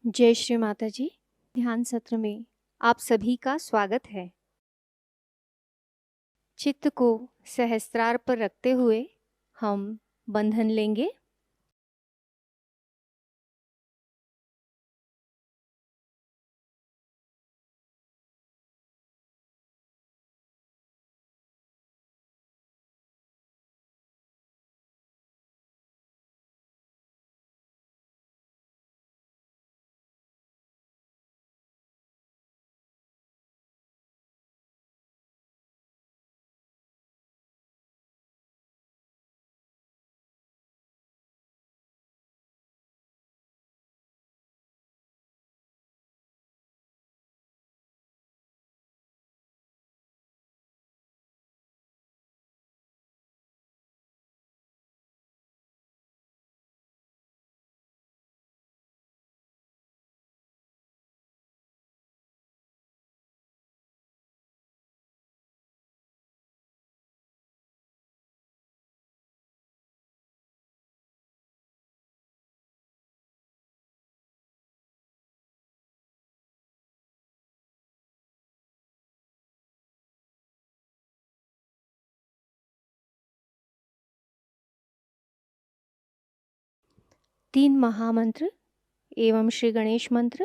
जय श्री माता जी। ध्यान सत्र में आप सभी का स्वागत है। चित्त को सहस्त्रार पर रखते हुए हम बंधन लेंगे। तीन महामंत्र एवं श्री गणेश मंत्र।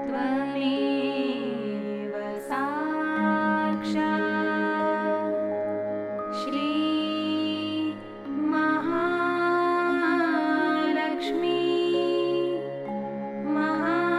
त्वमेव साक्षात् श्री महालक्ष्मी महासरस्वती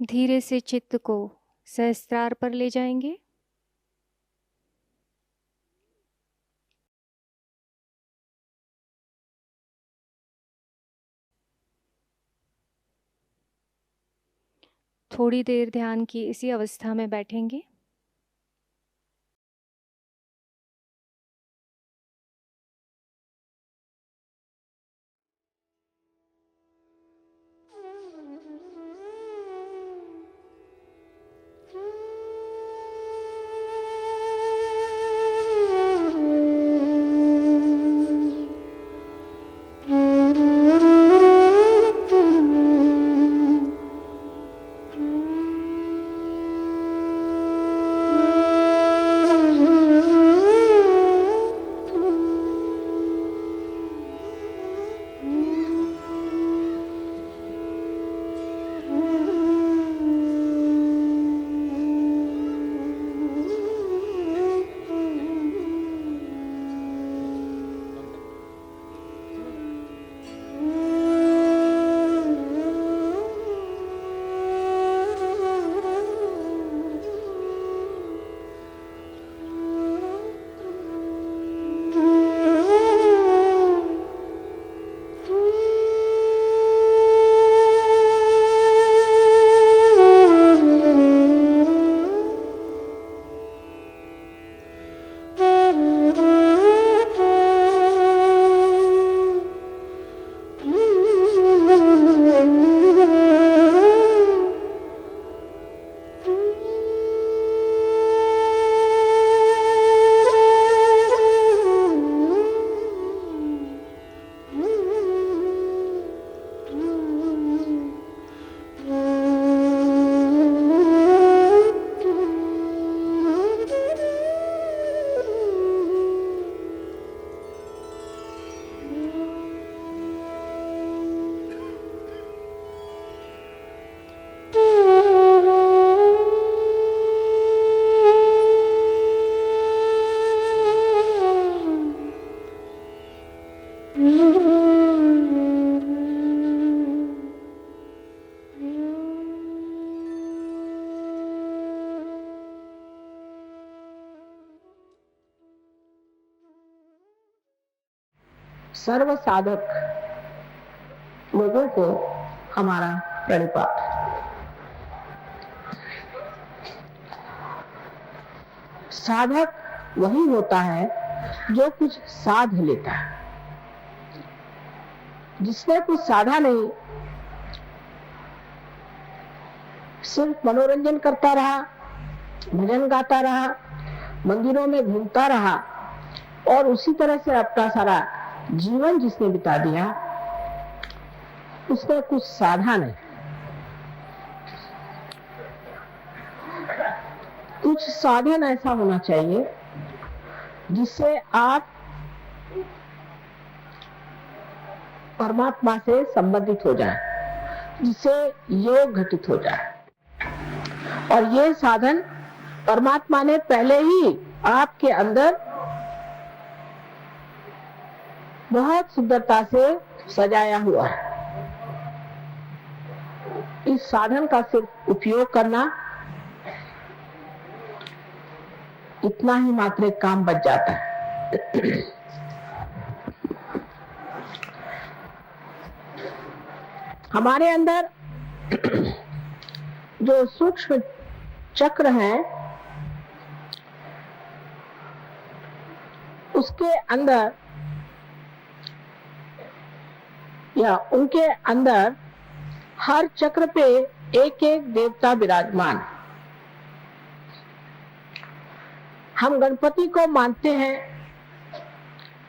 धीरे से चित्त को सहस्त्रार पर ले जाएंगे। थोड़ी देर ध्यान की इसी अवस्था में बैठेंगे। सर्व साधक लोगों को हमारा प्रणिपात। साधक वही होता है जो कुछ साध लेता है। जिसने कुछ साधा नहीं, सिर्फ मनोरंजन करता रहा, भजन गाता रहा, मंदिरों में घूमता रहा और उसी तरह से अपना सारा जीवन जिसने बिता दिया, उसने कुछ साधा नहीं। कुछ साधन ऐसा होना चाहिए जिससे आप परमात्मा से संबंधित हो जाए, जिससे योग घटित हो जाए। और ये साधन परमात्मा ने पहले ही आपके अंदर बहुत सुंदरता से सजाया हुआ है। इस साधन का सिर्फ उपयोग करना, इतना ही मात्र एक काम बच जाता है। हमारे अंदर जो सूक्ष्म चक्र हैं, उसके अंदर या उनके अंदर हर चक्र पे एक एक देवता विराजमान। हम गणपति को मानते हैं,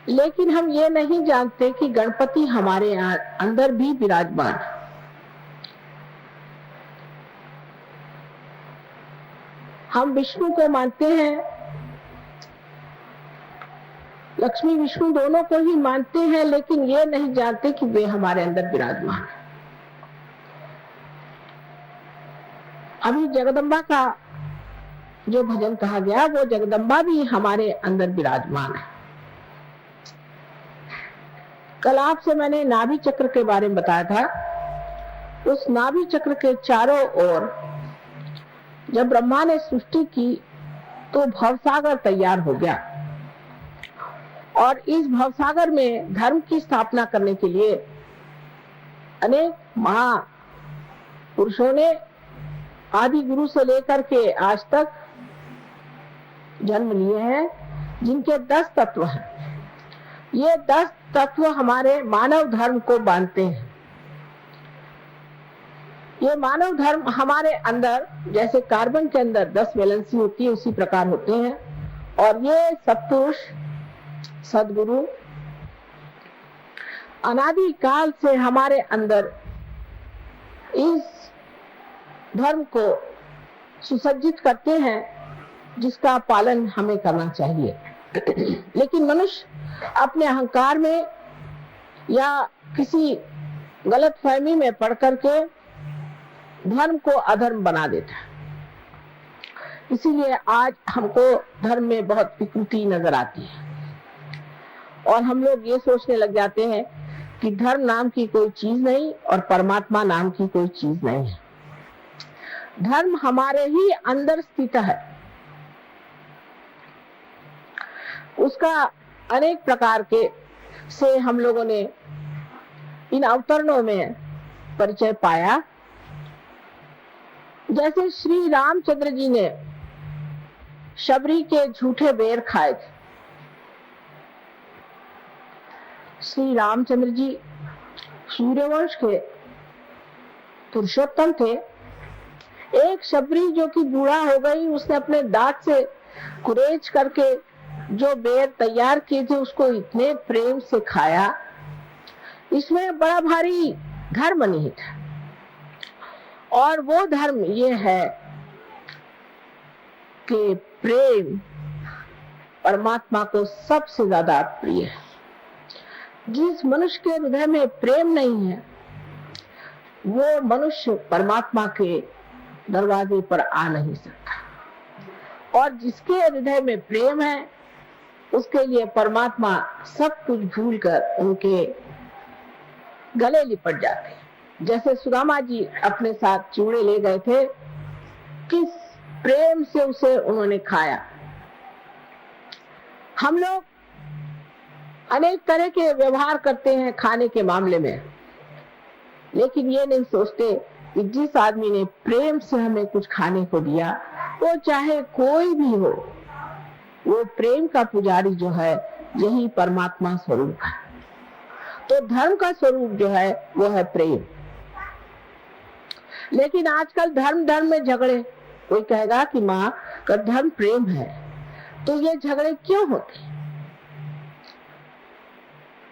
लेकिन हम ये नहीं जानते कि गणपति हमारे अंदर भी विराजमान। हम विष्णु को मानते हैं, लक्ष्मी विष्णु दोनों को ही मानते हैं, लेकिन ये नहीं जानते कि वे हमारे अंदर विराजमान है। अभी जगदम्बा का जो भजन कहा गया, वो जगदम्बा भी हमारे अंदर विराजमान है। कल आपसे मैंने नाभि चक्र के बारे में बताया था उस नाभि चक्र के चारों ओर जब ब्रह्मा ने सृष्टि की तो भवसागर तैयार हो गया और इस भवसागर में धर्म की स्थापना करने के लिए अनेक महापुरुषों ने आदि गुरु से लेकर के आज तक जन्म लिए हैं, जिनके 10 तत्व हैं। ये 10 तत्व हमारे मानव धर्म को बांधते हैं। ये मानव धर्म हमारे अंदर जैसे कार्बन के अंदर 10 वैलेंसी होती है उसी प्रकार होते हैं, और ये सत्पुरुष सदगुरु अनादि काल से हमारे अंदर इस धर्म को सुसज्जित करते हैं, जिसका पालन हमें करना चाहिए। लेकिन मनुष्य अपने अहंकार में या किसी गलत फहमी में पड़ करके धर्म को अधर्म बना देता है। इसीलिए आज हमको धर्म में बहुत विकृति नजर आती है और हम लोग ये सोचने लग जाते हैं कि धर्म नाम की कोई चीज नहीं और परमात्मा नाम की कोई चीज नहीं है। धर्म हमारे ही अंदर स्थित है। उसका अनेक प्रकार के से हम लोगों ने इन अवतरणों में परिचय पाया। जैसे श्री रामचंद्र जी ने शबरी के झूठे बेर खाए थे। श्री रामचंद्र जी सूर्यवंश के पुरुषोत्तम थे। एक शबरी जो कि बूढ़ा हो गई, उसने अपने दांत से कुरेच करके जो बेर तैयार किए थे उसको इतने प्रेम से खाया। इसमें बड़ा भारी धर्म निहित है, और वो धर्म ये है कि प्रेम परमात्मा को सबसे ज्यादा प्रिय है। जिस मनुष्य के हृदय में प्रेम नहीं है वो मनुष्य परमात्मा के दरवाजे पर आ नहीं सकता, और जिसके हृदय में प्रेम है उसके लिए परमात्मा सब कुछ भूलकर उनके गले लिपट जाते हैं। जैसे सुदामा जी अपने साथ चूड़े ले गए थे, किस प्रेम से उसे उन्होंने खाया। हम लोग अनेक तरह के व्यवहार करते हैं खाने के मामले में, लेकिन ये नहीं सोचते कि जिस आदमी ने प्रेम से हमें कुछ खाने को दिया, वो चाहे कोई भी हो, वो प्रेम का पुजारी जो है यही परमात्मा स्वरूप है। तो धर्म का स्वरूप जो है वो है प्रेम। लेकिन आजकल धर्म में झगड़े। कोई कहेगा कि माँ का धर्म प्रेम है, तो ये झगड़े क्यों होते?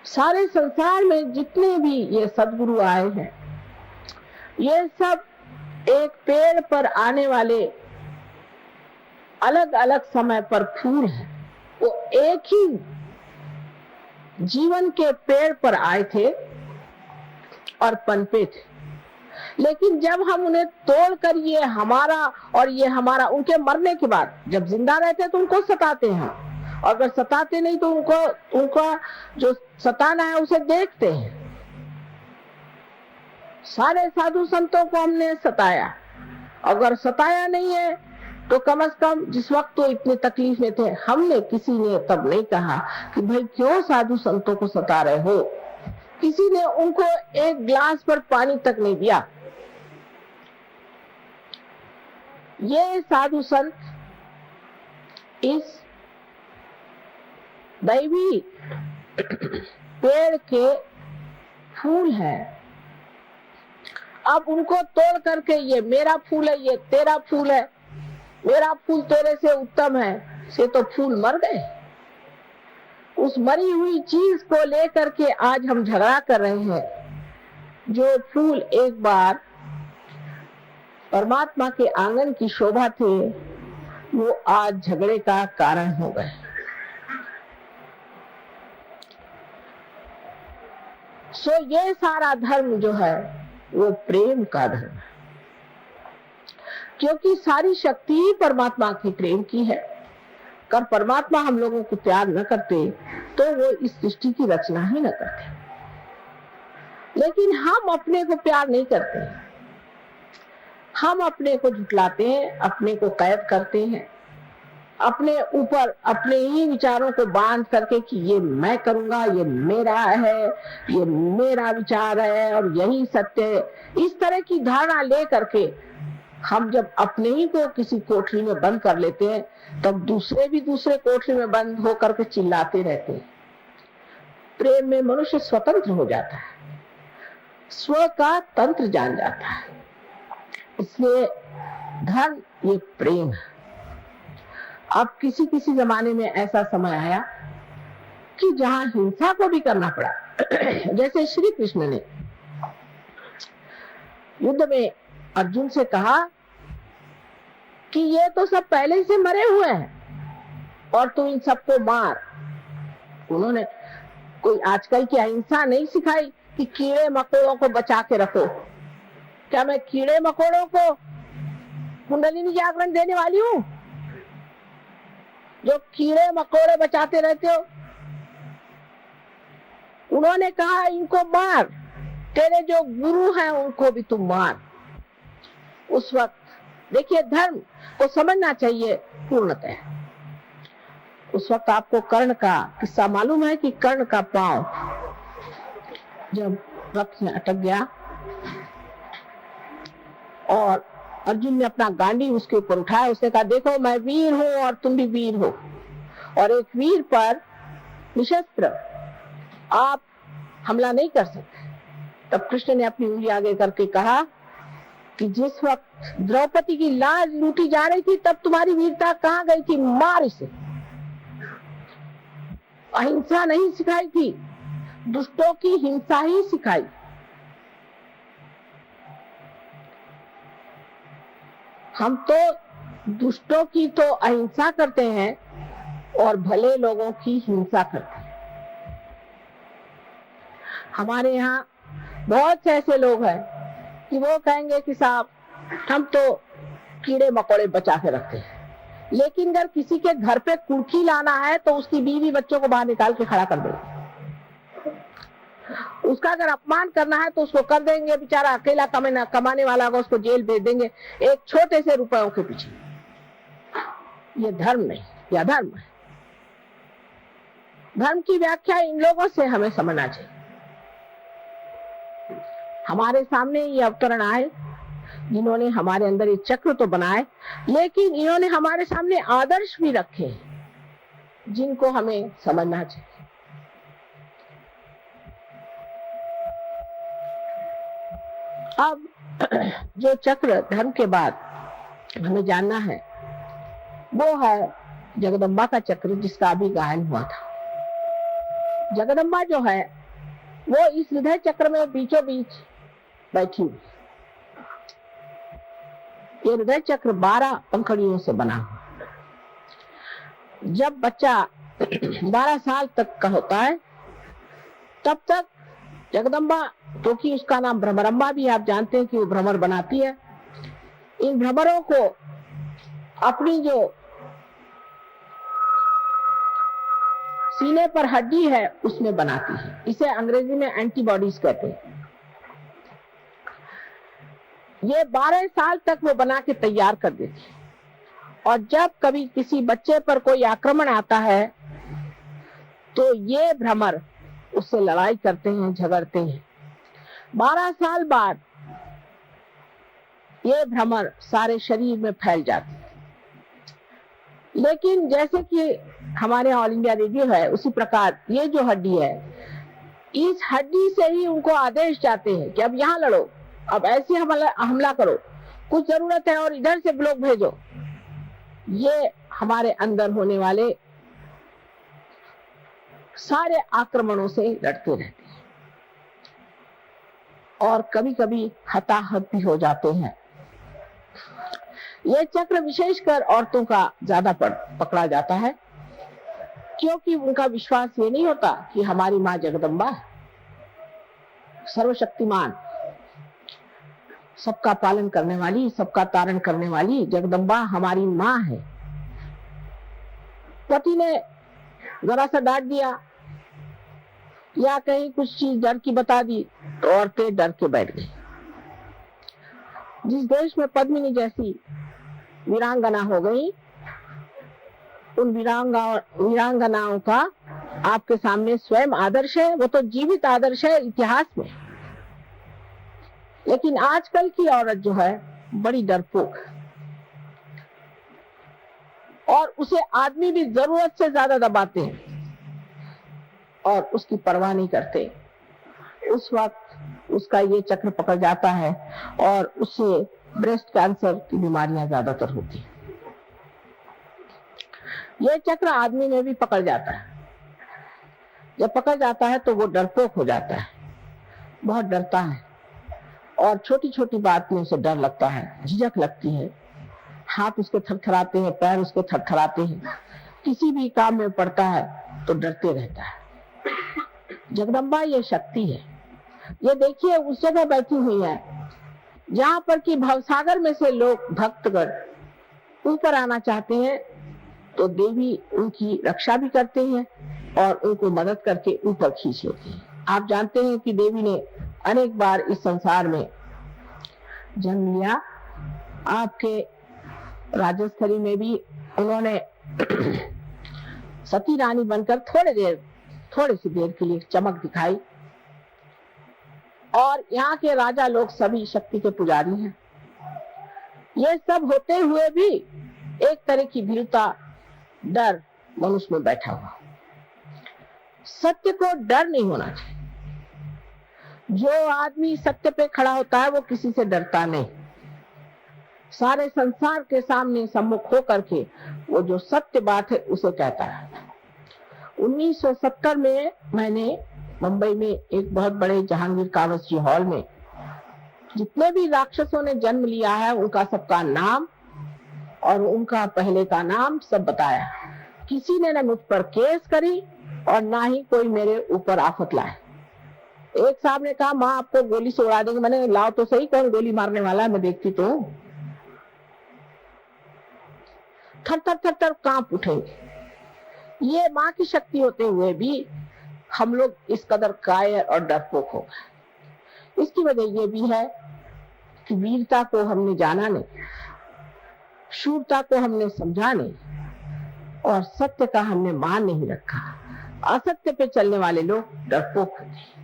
सारे संसार में जितने भी ये सदगुरु आए हैं, ये सब एक पेड़ पर आने वाले अलग अलग समय पर फूल हैं। वो एक ही जीवन के पेड़ पर आए थे और पनपे थे, लेकिन जब हम उन्हें तोड़कर ये हमारा और ये हमारा, उनके मरने के बाद जब जिंदा रहते तो उनको सताते हैं, और अगर सताते नहीं तो उनका जो सताना है उसे देखते हैं। सारे साधु संतों को हमने सताया, अगर सताया नहीं है तो कम से कम जिस वक्त तो इतने तकलीफ में थे, हमने किसी ने तब नहीं कहा कि भाई क्यों साधु संतों को सता रहे हो। किसी ने उनको एक गिलास पर पानी तक नहीं दिया। ये साधु संत इस दैवी पेड़ के फूल हैं। अब उनको तोड़ करके ये मेरा फूल है, ये तेरा फूल है, मेरा फूल तेरे से उत्तम है, से तो फूल मर गए। उस मरी हुई चीज को लेकर के आज हम झगड़ा कर रहे हैं। जो फूल एक बार परमात्मा के आंगन की शोभा थे, वो आज झगड़े का कारण हो गए। सो ये सारा धर्म जो है वो प्रेम का धर्म है, क्योंकि सारी शक्ति ही परमात्मा के प्रेम की है। अगर परमात्मा हम लोगों को प्यार न करते तो वो इस सृष्टि की रचना ही न करते। लेकिन हम अपने को प्यार नहीं करते। हम अपने को झुठलाते हैं, अपने को कैद करते हैं, अपने ऊपर अपने ही विचारों को बांध करके कि ये मैं करूंगा, ये मेरा है, ये मेरा विचार है और यही सत्य है, इस तरह की धारणा ले करके हम जब अपने ही को किसी कोठरी में बंद कर लेते हैं, तब दूसरे भी दूसरे कोठरी में बंद होकर के चिल्लाते रहते हैं। प्रेम में मनुष्य स्वतंत्र हो जाता है, स्व का तंत्र जान जाता है। इसलिए धर्म ये प्रेम है। अब किसी किसी जमाने में ऐसा समय आया कि जहां हिंसा को भी करना पड़ा। जैसे श्री कृष्ण ने युद्ध में अर्जुन से कहा कि ये तो सब पहले से मरे हुए हैं और तू इन सबको मार। उन्होंने कोई आजकल की अहिंसा नहीं सिखाई कि कीड़े मकोड़ों को बचा के रखो। क्या मैं कीड़े मकोड़ों को कुंडलिनी जागरण देने वाली हूँ जो कीड़े मकोड़े बचाते रहते हो? उन्होंने कहा इनको मार, तेरे जो गुरु हैं उनको भी तुम मार। उस वक्त देखिए धर्म को समझना चाहिए पूर्णतः। उस वक्त आपको कर्ण का किस्सा मालूम है कि कर्ण का पांव जब रथ में अटक गया और अर्जुन ने अपना गांडी उसके ऊपर उठाया, उसने कहा देखो मैं वीर हूं और तुम भी वीर हो, और एक वीर पर निशस्त्र आप हमला नहीं कर सकते। तब कृष्ण ने अपनी उंगली आगे करके कहा कि जिस वक्त द्रौपदी की लाज लूटी जा रही थी तब तुम्हारी वीरता कहाँ गई थी? मार इसे। अहिंसा नहीं सिखाई थी, दुष्टों की हिंसा ही सिखाई। हम तो दुष्टों की तो अहिंसा करते हैं और भले लोगों की हिंसा करते हैं। हमारे यहाँ बहुत से ऐसे लोग हैं कि वो कहेंगे कि साहब हम तो कीड़े मकोड़े बचा के रखते हैं, लेकिन अगर किसी के घर पे कुर्की लाना है तो उसकी बीवी बच्चों को बाहर निकाल के खड़ा कर देंगे। उसका अगर अपमान करना है तो उसको कर देंगे, बेचारा अकेला कमाने वाला होगा, उसको जेल भेज देंगे एक छोटे से रुपयों के पीछे। ये धर्म नहीं, यह अधर्म है। धर्म की व्याख्या इन लोगों से हमें समझना चाहिए। हमारे सामने ये अवतरण आए जिन्होंने हमारे अंदर एक चक्र तो बनाए, लेकिन इन्होंने हमारे सामने आदर्श भी रखे जिनको हमें समझना चाहिए। अब जो चक्र धर्म के बाद हमें जानना है वो है जगदम्बा का चक्र, जिसका अभी गायन हुआ था। जगदम्बा जो है वो इस हृदय चक्र में बीचों बीच बैठी हुई। ये हृदय चक्र 12 पंखुड़ियों से बना हुआ। जब बच्चा 12 साल तक का होता है तब तक जगदम्बा, क्योंकि उसका नाम भ्रमरम्बा भी, आप जानते हैं कि वो भ्रमर बनाती है। इन भ्रमरों को अपनी जो सीने पर हड्डी है उसमें बनाती है। इसे अंग्रेजी में एंटीबॉडीज कहते हैं। ये 12 साल तक वो बना के तैयार कर देती है, और जब कभी किसी बच्चे पर कोई आक्रमण आता है तो ये भ्रमर उससे लड़ाई करते हैं, झगड़ते हैं। 12 साल बाद ये भ्रमर सारे शरीर में फैल जाते हैं। लेकिन जैसे कि हमारे ऑल इंडिया रेडियो है, उसी प्रकार ये जो हड्डी है, इस हड्डी से ही उनको आदेश जाते हैं कि अब यहाँ लड़ो, अब ऐसे हमला करो, कुछ जरूरत है और इधर से लोग भेजो। ये हमारे अंदर होने वाले सारे आक्रमणों से लड़ते रहते हैं और कभी कभी हताहत भी हो जाते हैं। ये चक्र विशेषकर औरतों का ज्यादा पकड़ा जाता है, क्योंकि उनका विश्वास ये नहीं होता कि हमारी माँ जगदम्बा है, सर्वशक्तिमान, सबका पालन करने वाली, सबका तारण करने वाली जगदम्बा हमारी माँ है। पति ने जरा सा डांट दिया या कहीं कुछ चीज डर की बता दी तो औरतें डर के बैठ गई। जिस देश में पद्मिनी जैसी वीरांगना हो गई, उन वीरांगनाओं का आपके सामने स्वयं आदर्श है, वो तो जीवित आदर्श है इतिहास में। लेकिन आजकल की औरत जो है बड़ी डरपोक है और उसे आदमी भी जरूरत से ज्यादा दबाते हैं और उसकी परवाह नहीं करते। उस वक्त उसका ये चक्र पकड़ जाता है और उससे ब्रेस्ट कैंसर की बीमारियां ज्यादातर होती हैं। ये चक्र आदमी में भी पकड़ जाता है। जब पकड़ जाता है तो वो डरपोक हो जाता है, बहुत डरता है और छोटी छोटी बात में उसे डर लगता है, झिझक लगती है, हाथ उसके थरथराते हैं, पैर उसके थरथराते हैं, किसी भी काम में पड़ता है तो डरते रहता है। जगदम्बा ये शक्ति है। ये देखिए उस जगह बैठी हुई है जहां पर कि भवसागर में से लोग भक्तगण ऊपर आना चाहते हैं तो देवी उनकी रक्षा भी करते हैं और उनको मदद करके ऊपर खींच लेती है। आप जानते हैं कि देवी ने अनेक बार इस संसार में जन्म लिया। आपके राजस्थली में भी उन्होंने सती रानी बनकर थोड़ी सी देर के लिए चमक दिखाई और यहाँ के राजा लोग सभी शक्ति के पुजारी हैं। ये सब होते हुए भी एक तरह की भीरुता, डर मनुष्य में बैठा हुआ। सत्य को डर नहीं होना चाहिए। जो आदमी सत्य पे खड़ा होता है वो किसी से डरता नहीं। सारे संसार के सामने सम्मुख होकर के वो जो सत्य बात है उसे कहता है। 1970 में मैंने मुंबई में एक बहुत बड़े जहांगीर कावसजी हॉल में जितने भी राक्षसों ने जन्म लिया है उनका सबका नाम और उनका पहले का नाम सब बताया। किसी ने न मुझ पर केस करी और ना ही कोई मेरे ऊपर आफत लाए। एक साहब ने कहा माँ आपको गोली से उड़ा देंगे। मैंने लाओ तो सही, कौन गोली मारने वाला है, मैं देखती तो हूँ। थर थर थर थर कांप उठेंगे। ये माँ की शक्ति होते हुए भी हम लोग इस कदर कायर और डरपोक हो गए। इसकी वजह ये भी है कि वीरता को हमने जाना नहीं, शूरता को हमने समझा नहीं और सत्य का हमने मान नहीं रखा। असत्य पे चलने वाले लोग डरपोक होते हैं।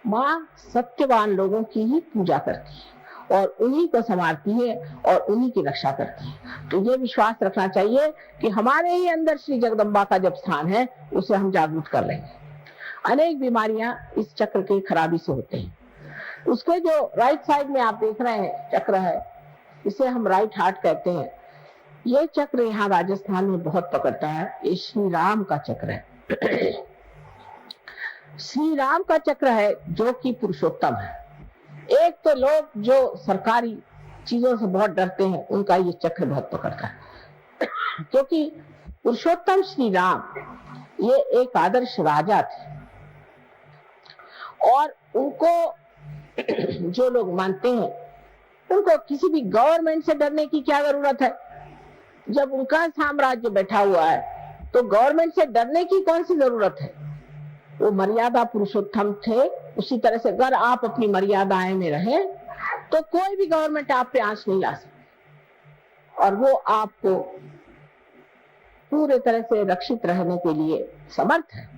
माँ सत्यवान लोगों की ही पूजा करती है और उन्हीं को संभालती है और उन्हीं की रक्षा करती है। तो ये विश्वास रखना चाहिए कि हमारे ही अंदर श्री जगदम्बा का जब स्थान है उसे हम जागृत कर लेंगे। अनेक बीमारियां इस चक्र की खराबी से होते हैं। उसके जो राइट साइड में आप देख रहे हैं चक्र है, इसे हम राइट हार्ट कहते हैं। ये चक्र यहाँ राजस्थान में बहुत पकड़ता है। ये श्री राम का चक्र है। श्री राम का चक्र है जो कि पुरुषोत्तम है। एक तो लोग जो सरकारी चीजों से बहुत डरते हैं उनका ये चक्र बहुत पकड़ता है, क्योंकि पुरुषोत्तम श्री राम ये एक आदर्श राजा थे और उनको जो लोग मानते हैं उनको किसी भी गवर्नमेंट से डरने की क्या जरूरत है। जब उनका साम्राज्य बैठा हुआ है तो गवर्नमेंट से डरने की कौन सी जरूरत है। वो मर्यादा पुरुषोत्तम थे। उसी तरह से अगर आप अपनी मर्यादाएं में रहे तो कोई भी गवर्नमेंट आप पे आंच नहीं ला सकती और वो आपको पूरे तरह से रक्षित रहने के लिए समर्थ है।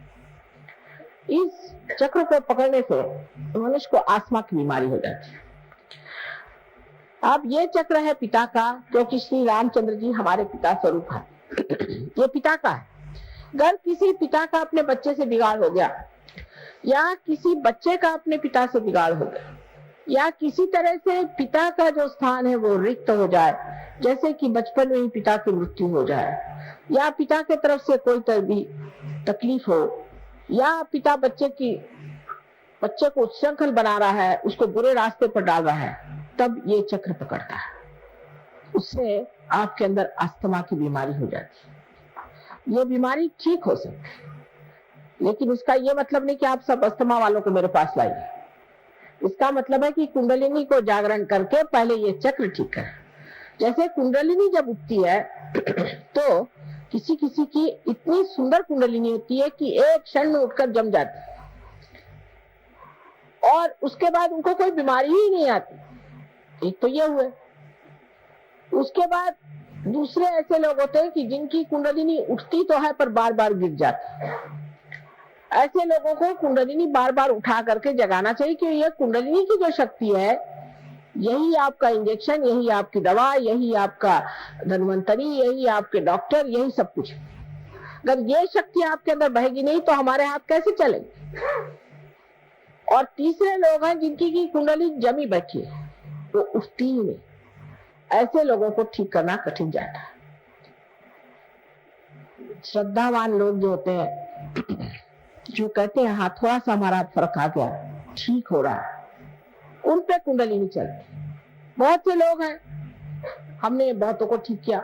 इस चक्र को पकड़ने से मनुष्य को अस्थमा की बीमारी हो जाती है। अब ये चक्र है पिता का, क्योंकि श्री रामचंद्र जी हमारे पिता स्वरूप है। ये पिता का है। अगर किसी पिता का अपने बच्चे से बिगाड़ हो गया या किसी बच्चे का अपने पिता से बिगाड़ हो गया या किसी तरह से पिता का जो स्थान है वो रिक्त हो जाए, जैसे कि बचपन में ही पिता की मृत्यु हो जाए या पिता की तरफ से कोई तरह भी तकलीफ हो या पिता बच्चे को उच्छृंखल बना रहा है, उसको बुरे रास्ते पर डाल रहा है, तब ये चक्र पकड़ता है। उससे आपके अंदर अस्थमा की बीमारी हो जाती है। ये बीमारी ठीक हो सकती है, लेकिन इसका ये मतलब नहीं कि आप सब अस्थमा वालों को मेरे पास लाइए। इसका मतलब है कि कुंडलिनी को जागरण करके पहले ये चक्र ठीक करें। जैसे कुंडलिनी जब उठती है तो किसी किसी की इतनी सुंदर कुंडलिनी होती है कि एक क्षण में उठकर जम जाती है और उसके बाद उनको कोई बीमारी ही नहीं आती। एक तो ये हुए। उसके बाद दूसरे ऐसे लोग होते हैं कि जिनकी कुंडलिनी उठती तो है पर बार बार गिर जाती है। ऐसे लोगों को कुंडलिनी बार बार उठा करके जगाना चाहिए कि यह कुंडलिनी की जो शक्ति है, यही आपका इंजेक्शन, यही आपकी दवा, यही आपका धन्वंतरी, यही आपके डॉक्टर, यही सब कुछ। अगर ये शक्ति आपके अंदर बहेगी नहीं तो हमारे हाथ कैसे चलेंगे। और तीसरे लोग हैं जिनकी की कुंडली जमी बैठी है, वो उठती ही नहीं। ऐसे लोगों को ठीक करना कठिन जाता है। श्रद्धावान लोग जो होते हैं, जो कहते हैं हाँ थोड़ा सा हमारा फर्क आ गया, ठीक हो रहा है, उन पे कुंडली नहीं चलती। बहुत से लोग हैं, हमने बहुतों को ठीक किया,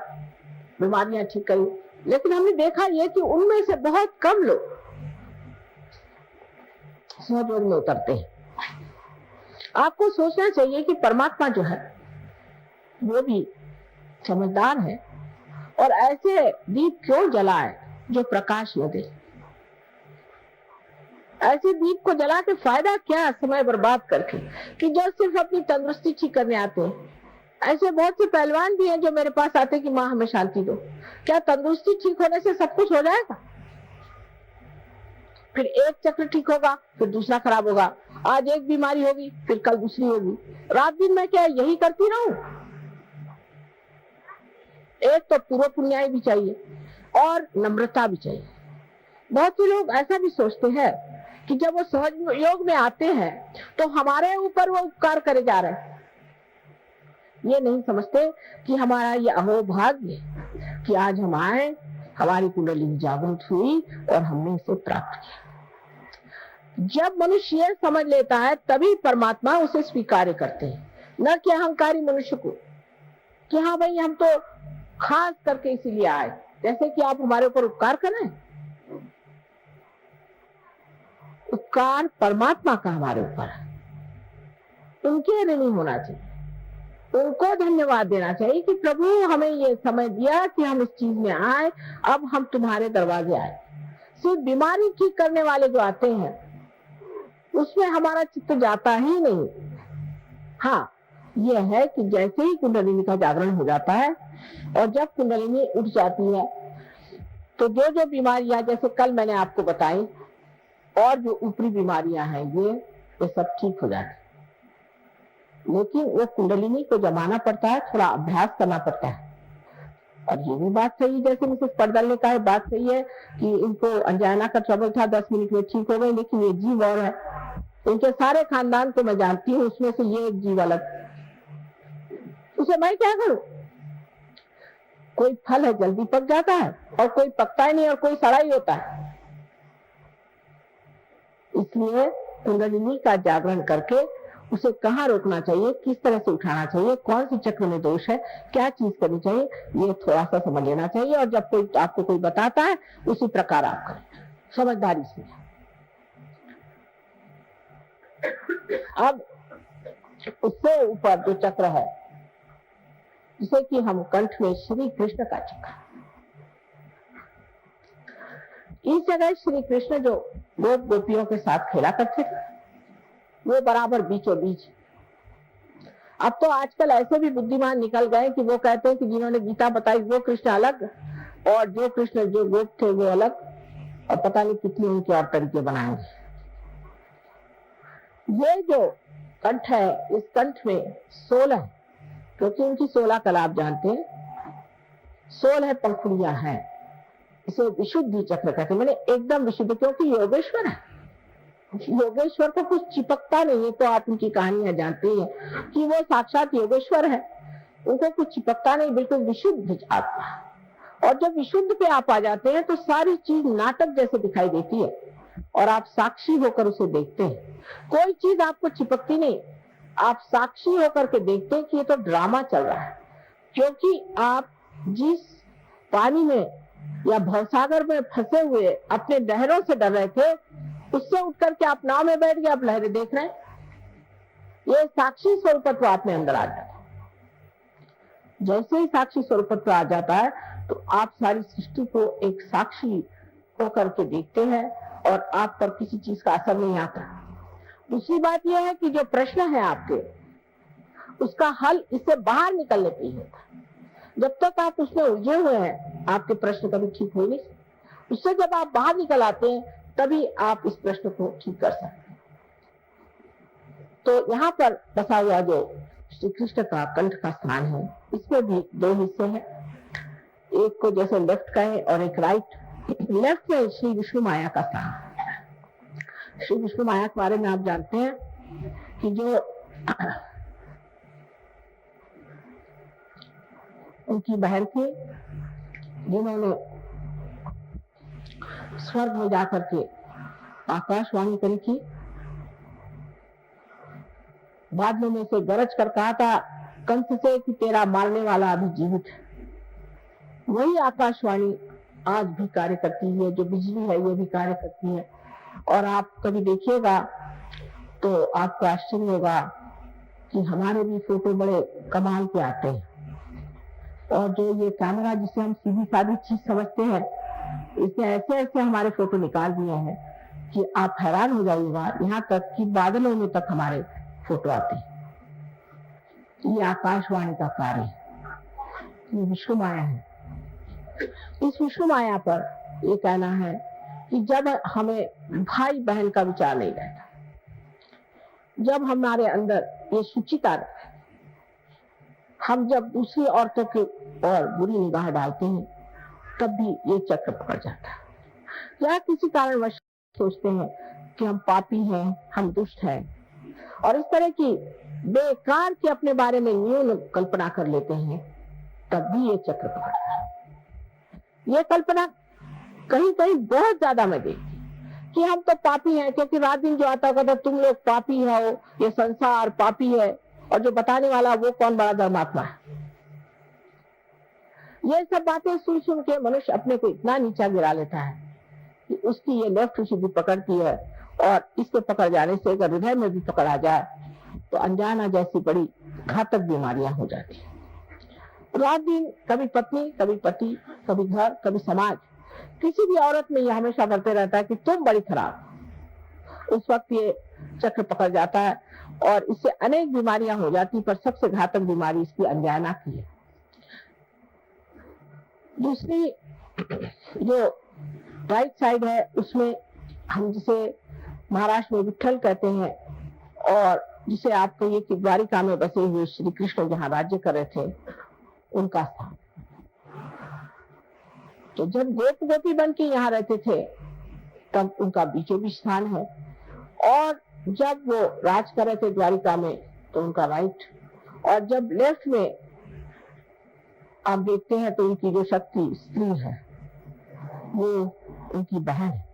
बीमारियां ठीक करी, लेकिन हमने देखा ये कि उनमें से बहुत कम लोग सहज योग में उतरते हैं। आपको सोचना चाहिए कि परमात्मा जो है वो भी समझदार है और ऐसे दीप क्यों जलाए जो प्रकाश न दे। ऐसे दीप को जला के फायदा क्या, समय बर्बाद करके, कि जो सिर्फ अपनी तंदुरुस्ती ठीक करने आते हैं। ऐसे बहुत से पहलवान भी हैं जो मेरे पास आते हैं कि माँ हमें शांति दो। क्या तंदुरुस्ती ठीक होने से सब कुछ हो जाएगा? फिर एक चक्र ठीक होगा, फिर दूसरा खराब होगा। आज एक बीमारी होगी, फिर कल दूसरी होगी। रात दिन मैं क्या यही करती रहूं? एक तो पूर्व पुण्याई भी चाहिए और नम्रता भी चाहिए। बहुत से लोग ऐसा भी सोचते हैं कि जब वो सहज योग में आते हैं तो हमारे ऊपर वो उपकार करे जा रहे हैं। ये नहीं समझते कि हमारा ये अहोभाग्य कि आज हम आए, हमारी कुंडली जागृत हुई और हमने इसे प्राप्त किया। जब मनुष्य ये समझ लेता है तभी परमात्मा उसे स्वीकार करते हैं, न कि अहंकारी मनुष्य को कि हाँ भाई हम तो खास करके इसीलिए आए, जैसे कि आप हमारे ऊपर उपकार करें। उपकार परमात्मा का हमारे ऊपर है, उनके ऋणी होना चाहिए, उनको धन्यवाद देना चाहिए कि प्रभु हमें ये समय दिया कि हम इस चीज में आए, अब हम तुम्हारे दरवाजे आए। सिर्फ बीमारी ठीक करने वाले जो आते हैं उसमें हमारा चित्त जाता ही नहीं। हाँ, यह है कि जैसे ही कुंडलिनी का जागरण हो जाता है और जब कुंडलिनी उठ जाती है तो जो जो बीमारियां जैसे कल मैंने आपको बताई और जो ऊपरी बीमारियां हैं ये सब ठीक हो जाती। लेकिन वो कुंडलिनी को जमाना पड़ता है, थोड़ा अभ्यास करना पड़ता है। और ये भी बात सही, जैसे मिसेस पर्दल ने कहा, बात सही है कि इनको अंजाना का ट्रबल था, 10 मिनट में ठीक हो गए, लेकिन ये जीव और है। इनके सारे खानदान को मैं जानती हूँ, उसमें से ये एक जीव अलग, उसे मैं क्या करूं? कोई फल है जल्दी पक जाता है और कोई पकता ही नहीं और कोई सड़ा ही होता है। इसलिए कुंडलिनी का जागरण करके उसे कहाँ रोकना चाहिए, किस तरह से उठाना चाहिए, कौन सी चक्र में दोष है, क्या चीज करनी चाहिए, ये थोड़ा सा समझ लेना चाहिए। और जब कोई आपको कोई बताता है उसी प्रकार आप करें, समझदारी से। अब उससे ऊपर जो चक्र है जिसे कि हम कंठ में श्री कृष्ण का चक्र, इस जगह श्री कृष्ण जो गोप गोपियों के साथ खेला करते थे वो बराबर बीचों बीच। अब तो आजकल ऐसे भी बुद्धिमान निकल गए कि वो कहते हैं कि जिन्होंने गीता बताई वो कृष्ण अलग और जो कृष्ण जो गोप थे वो अलग, और पता नहीं कितने उनके और तरीके बनाएंगे। ये जो कंठ है, इस कंठ में 16, क्योंकि उनकी 16 कला आप जानते हैं, 16 पंखुड़ियां हैं। इसे विशुद्धि चक्र कहते हैं, मैंने एकदम विशुद्ध, क्योंकि योगेश्वर है। योगेश्वर को कुछ चिपकता नहीं है, तो आप उनकी कहानियां जानते हैं कि वो साक्षात योगेश्वर है, उनको कुछ चिपकता नहीं, बिल्कुल विशुद्ध आत्मा। और जब विशुद्ध पे आप आ जाते हैं तो सारी चीज नाटक जैसे दिखाई देती है और आप साक्षी होकर उसे देखते हैं। कोई चीज आपको चिपकती नहीं, आप साक्षी होकर के देखते हैं कि ये तो ड्रामा चल रहा है। क्योंकि आप जिस पानी में या भवसागर में फंसे हुए अपने लहरों से डर रहे थे, उससे उठकर के आप नाव में बैठ गए, आप लहरें देख रहे हैं। ये साक्षी स्वरूपत्व आपने अंदर आ जाता है। जैसे ही साक्षी स्वरूपत्व आ जाता है तो आप सारी सृष्टि को एक साक्षी होकर के देखते हैं और आप पर किसी चीज का असर नहीं आता। दूसरी बात यह है कि जो प्रश्न है आपके, उसका हल इससे बाहर निकलने पे ही होता है। जब तक आप उसमें उलझे हुए हैं, आपके प्रश्न कभी ठीक हो नहीं सकते। उससे जब आप बाहर निकल आते हैं, तभी आप इस प्रश्न को ठीक कर सकते हैं। तो यहाँ पर बसा हुआ जो श्री कृष्ण का कंठ का स्थान है, इसमें भी दो हिस्से हैं। एक को जैसे लेफ्ट का है और एक राइट। लेफ्ट में श्री विष्णु माया का स्थान है। श्री विष्णु माया के बारे में आप जानते हैं कि जो उनकी बहन थी, जिन्होंने स्वर्ग में जाकर के आकाशवाणी करी थी, बादलों में से गरज कर कहा था कंस से कि तेरा मारने वाला अभी जीवित है। वही आकाशवाणी आज भी कार्य करती है, जो बिजली है ये भी कार्य करती है। और आप कभी देखिएगा तो आपको आश्चर्य होगा कि हमारे भी फोटो बड़े कमाल के आते हैं। और जो ये कैमरा जिसे हम सीधी सादी चीज समझते हैं, इसने ऐसे ऐसे हमारे फोटो निकाल दिए हैं कि आप हैरान हो जाइएगा। यहाँ तक कि बादलों में तक हमारे फोटो आते हैं। ये आकाशवाणी का कार्य है, ये विष्णु माया है। इस विष्णु माया पर ये कहना है कि जब हमें भाई बहन का विचार नहीं रहता, जब हमारे अंदर ये सुचिता रहता है, हम जब दूसरी औरतों की और बुरी निगाह डालते हैं, तब भी ये चक्र पकड़ जाता है। या किसी कारणवश सोचते हैं कि हम पापी हैं, हम दुष्ट हैं, और इस तरह की बेकार के अपने बारे में न्यून कल्पना कर लेते हैं, तब भी ये चक्र पकड़ता है। ये कल्पना कहीं कहीं बहुत ज्यादा मैं देखती कि हम तो पापी हैं, क्योंकि रात दिन जो आता होगा तुम लोग पापी हो, ये संसार पापी है, और जो बताने वाला वो कौन बड़ा धर्मात्मा है। ये सब बातें सुन सुन के मनुष्य अपने को इतना नीचा गिरा लेता है कि उसकी ये लेफ्ट सीधी पकड़ती है, और इसके पकड़ जाने से अगर हृदय में भी पकड़ आ जाए तो अनजाना जैसी बड़ी घातक बीमारियां हो जाती है। रात दिन कभी पत्नी, कभी पति, कभी घर, कभी समाज, किसी भी औरत में यह हमेशा बढ़ते रहता है कि तुम बड़ी खराब। उस वक्त ये चक्र पकड़ जाता है और इससे अनेक बीमारियां हो जाती, पर सबसे घातक बीमारी इसकी अनजाना की है। दूसरी जो राइट साइड है, उसमें हम जिसे महाराष्ट्र में विट्ठल कहते हैं, और जिसे आपको ये कि द्वारिका में बसे हुए श्री कृष्ण जहाँ राज्य कर रहे थे, उनका स्थान। तो जब गोप गोपी बन के यहाँ रहते थे, तब उनका बीचों बीच स्थान है, और जब वो राज कर रहे थे द्वारिका में, तो उनका राइट, और जब लेफ्ट में आप देखते हैं तो उनकी जो शक्ति स्त्री है, वो उनकी बहन है।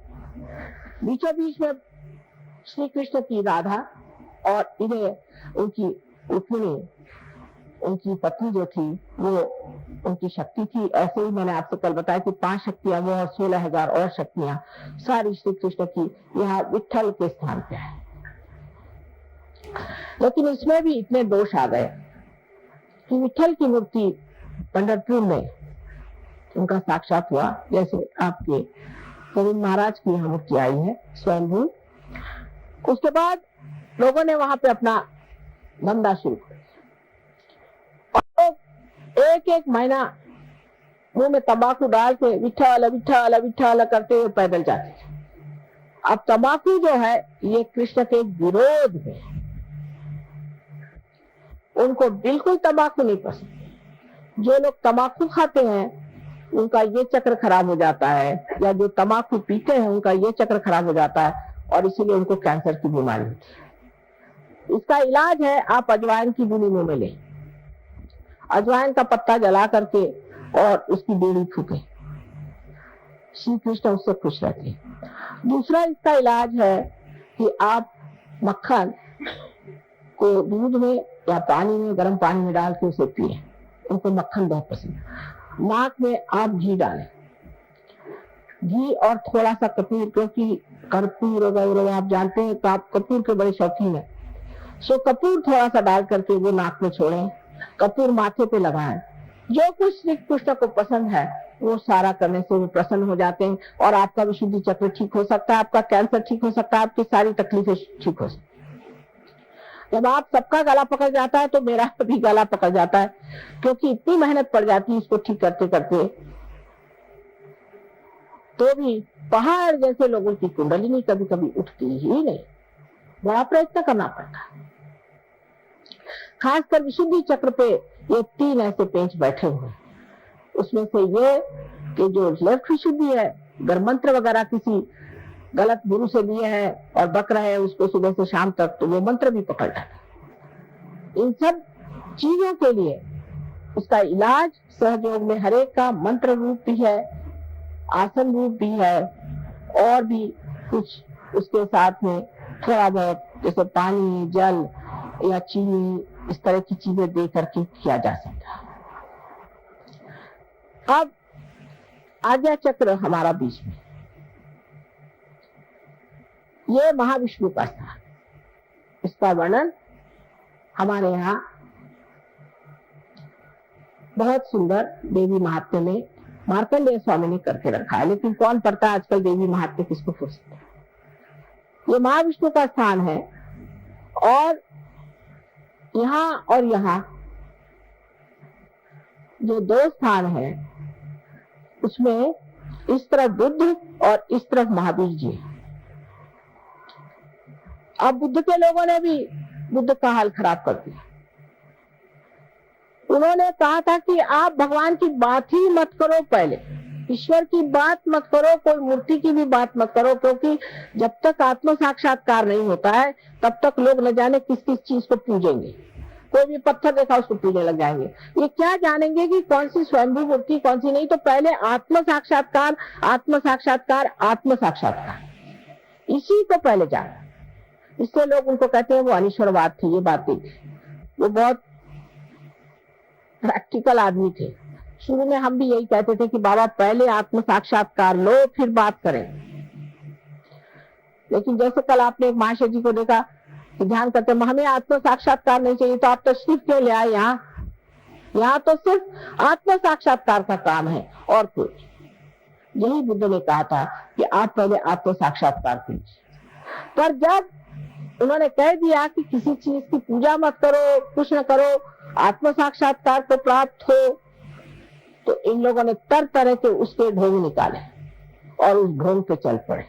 बीचों बीच में श्री कृष्ण की राधा, और इन्हें उनकी रुक्मिणी, उनकी पत्नी जो थी, वो उनकी शक्ति थी। ऐसे ही मैंने आपसे कल बताया कि 5 शक्तियां वो और 16,000 और शक्तियां सारी श्री कृष्ण की यहाँ विट्ठल के स्थान पे है। लेकिन इसमें भी इतने दोष आ गए कि विट्ठल की मूर्ति पंढरपुर में उनका साक्षात हुआ, जैसे आपके गोविंद महाराज की यहाँ मूर्ति आई है स्वयंभू। उसके बाद लोगों ने वहां पे अपना धंधा शुरू कर दिया, और एक एक महीना मुंह में तंबाकू डाल के विट्ठल विट्ठल विट्ठल करते हुए पैदल जाते थे। अब तंबाकू जो है ये कृष्ण के विरोध में, उनको बिल्कुल तंबाकू नहीं पसंद। जो लोग तंबाकू खाते हैं उनका ये चक्र खराब हो जाता है, या जो तंबाकू पीते हैं उनका ये चक्र खराब हो जाता है, और इसीलिए उनको कैंसर की बीमारी होती है। इसका इलाज है आप अजवाइन की बुनी मुंह में लें, अजवाइन का पत्ता जला करके और उसकी बीड़ी फूके, श्री कृष्ण उससे खुश रहते हैं। दूसरा इसका इलाज है कि आप मक्खन को दूध में या पानी में, गर्म पानी में डाल के उसे पिए, उनको मक्खन बहुत पसंद है। नाक में आप घी डालें, घी और थोड़ा सा कपूर, क्योंकि कर्पूर वगैरह आप जानते हैं तो आप कपूर के बड़े शौकीन हैं, सो कपूर थोड़ा सा डाल करके वो नाक में छोड़ें, कपूर माथे पे लगाएं। जो कुछ श्री कृष्ण को पसंद है वो सारा करने से वो प्रसन्न हो जाते हैं, और आपका विशुद्धि चक्र ठीक हो सकता है, आपका कैंसर ठीक हो सकता है, आपकी सारी तकलीफें ठीक हो सकती है। जब आप सबका गला पकड़ जाता है तो मेरा भी गला पकड़ जाता है, क्योंकि इतनी मेहनत पड़ जाती है इसको ठीक करते करते, तो भी पहाड़ जैसे लोगों की कुंडलिनी कभी कभी उठती ही नहीं, बड़ा प्रयत्न करना पड़ता है। खासकर विशुद्धि चक्र पे ये 3 ऐसे पेंच बैठे हुए, उसमें से ये कि जो लेफ्ट विशुद्धि है, अगर मंत्र वगैरह किसी गलत गुरु से लिए है और बक रहे हैं उसको सुबह से शाम तक, तो वो मंत्र भी पकड़ जाता। इन सब चीजों के लिए उसका इलाज सहयोग में हरेक का मंत्र रूप भी है, आसन रूप भी है, और भी कुछ उसके साथ में थोड़ा बहुत जैसे पानी, जल या चीनी, इस तरह की चीजें दे करके किया जा सकता है। अब आज्ञा चक्र हमारा बीच में, ये महाविष्णु का स्थान, इसका वर्णन हमारे यहाँ बहुत सुंदर देवी महात्म्य में मार्कंडेय स्वामी ने करके रखा है, लेकिन कौन पढ़ता है आजकल देवी महात्म्य, किसको फुर्सत है। ये महाविष्णु का स्थान है, और यहाँ जो 2 स्थान है उसमें इस तरफ बुद्ध और इस तरफ महावीर जी। अब बुद्ध के लोगों ने भी बुद्ध का हाल खराब कर दिया। उन्होंने कहा था कि आप भगवान की बात ही मत करो, पहले ईश्वर की बात मत करो, कोई मूर्ति की भी बात मत करो, क्योंकि जब तक आत्म साक्षात्कार नहीं होता है तब तक लोग न जाने किस किस चीज को पूजेंगे। कोई भी पत्थर देखा उसको पूजने लग जाएंगे। ये क्या जानेंगे कि कौन सी स्वयंभू मूर्ति कौन सी नहीं। तो पहले आत्म साक्षात्कार, आत्म साक्षात्कार, आत्म साक्षात्कार, इसी को पहले जाना। इससे लोग उनको कहते हैं वो अनिश्वरवाद थे। ये बात थी, वो बहुत प्रैक्टिकल आदमी थे। शुरू में हम भी यही कहते थे कि बाबा पहले आत्म साक्षात्कार लो फिर बात करें। लेकिन जैसे कल आपने एक महाशय जी को देखा कि ध्यान करते हमें आत्म साक्षात्कार नहीं चाहिए, तो आप तशरीफ क्यों ले आए यहाँ तो सिर्फ आत्म साक्षात्कार का काम है और कुछ। यही बुद्ध ने कहा था कि आप पहले आत्म साक्षात्कार कीजिए। पर जब उन्होंने कह दिया कि किसी चीज की पूजा मत करो, कुछ न करो, आत्म साक्षात्कार को प्राप्त हो, तो इन लोगों ने तरह तरह के उसके ढोंग निकाले और उस ढोंग पे चल पड़े।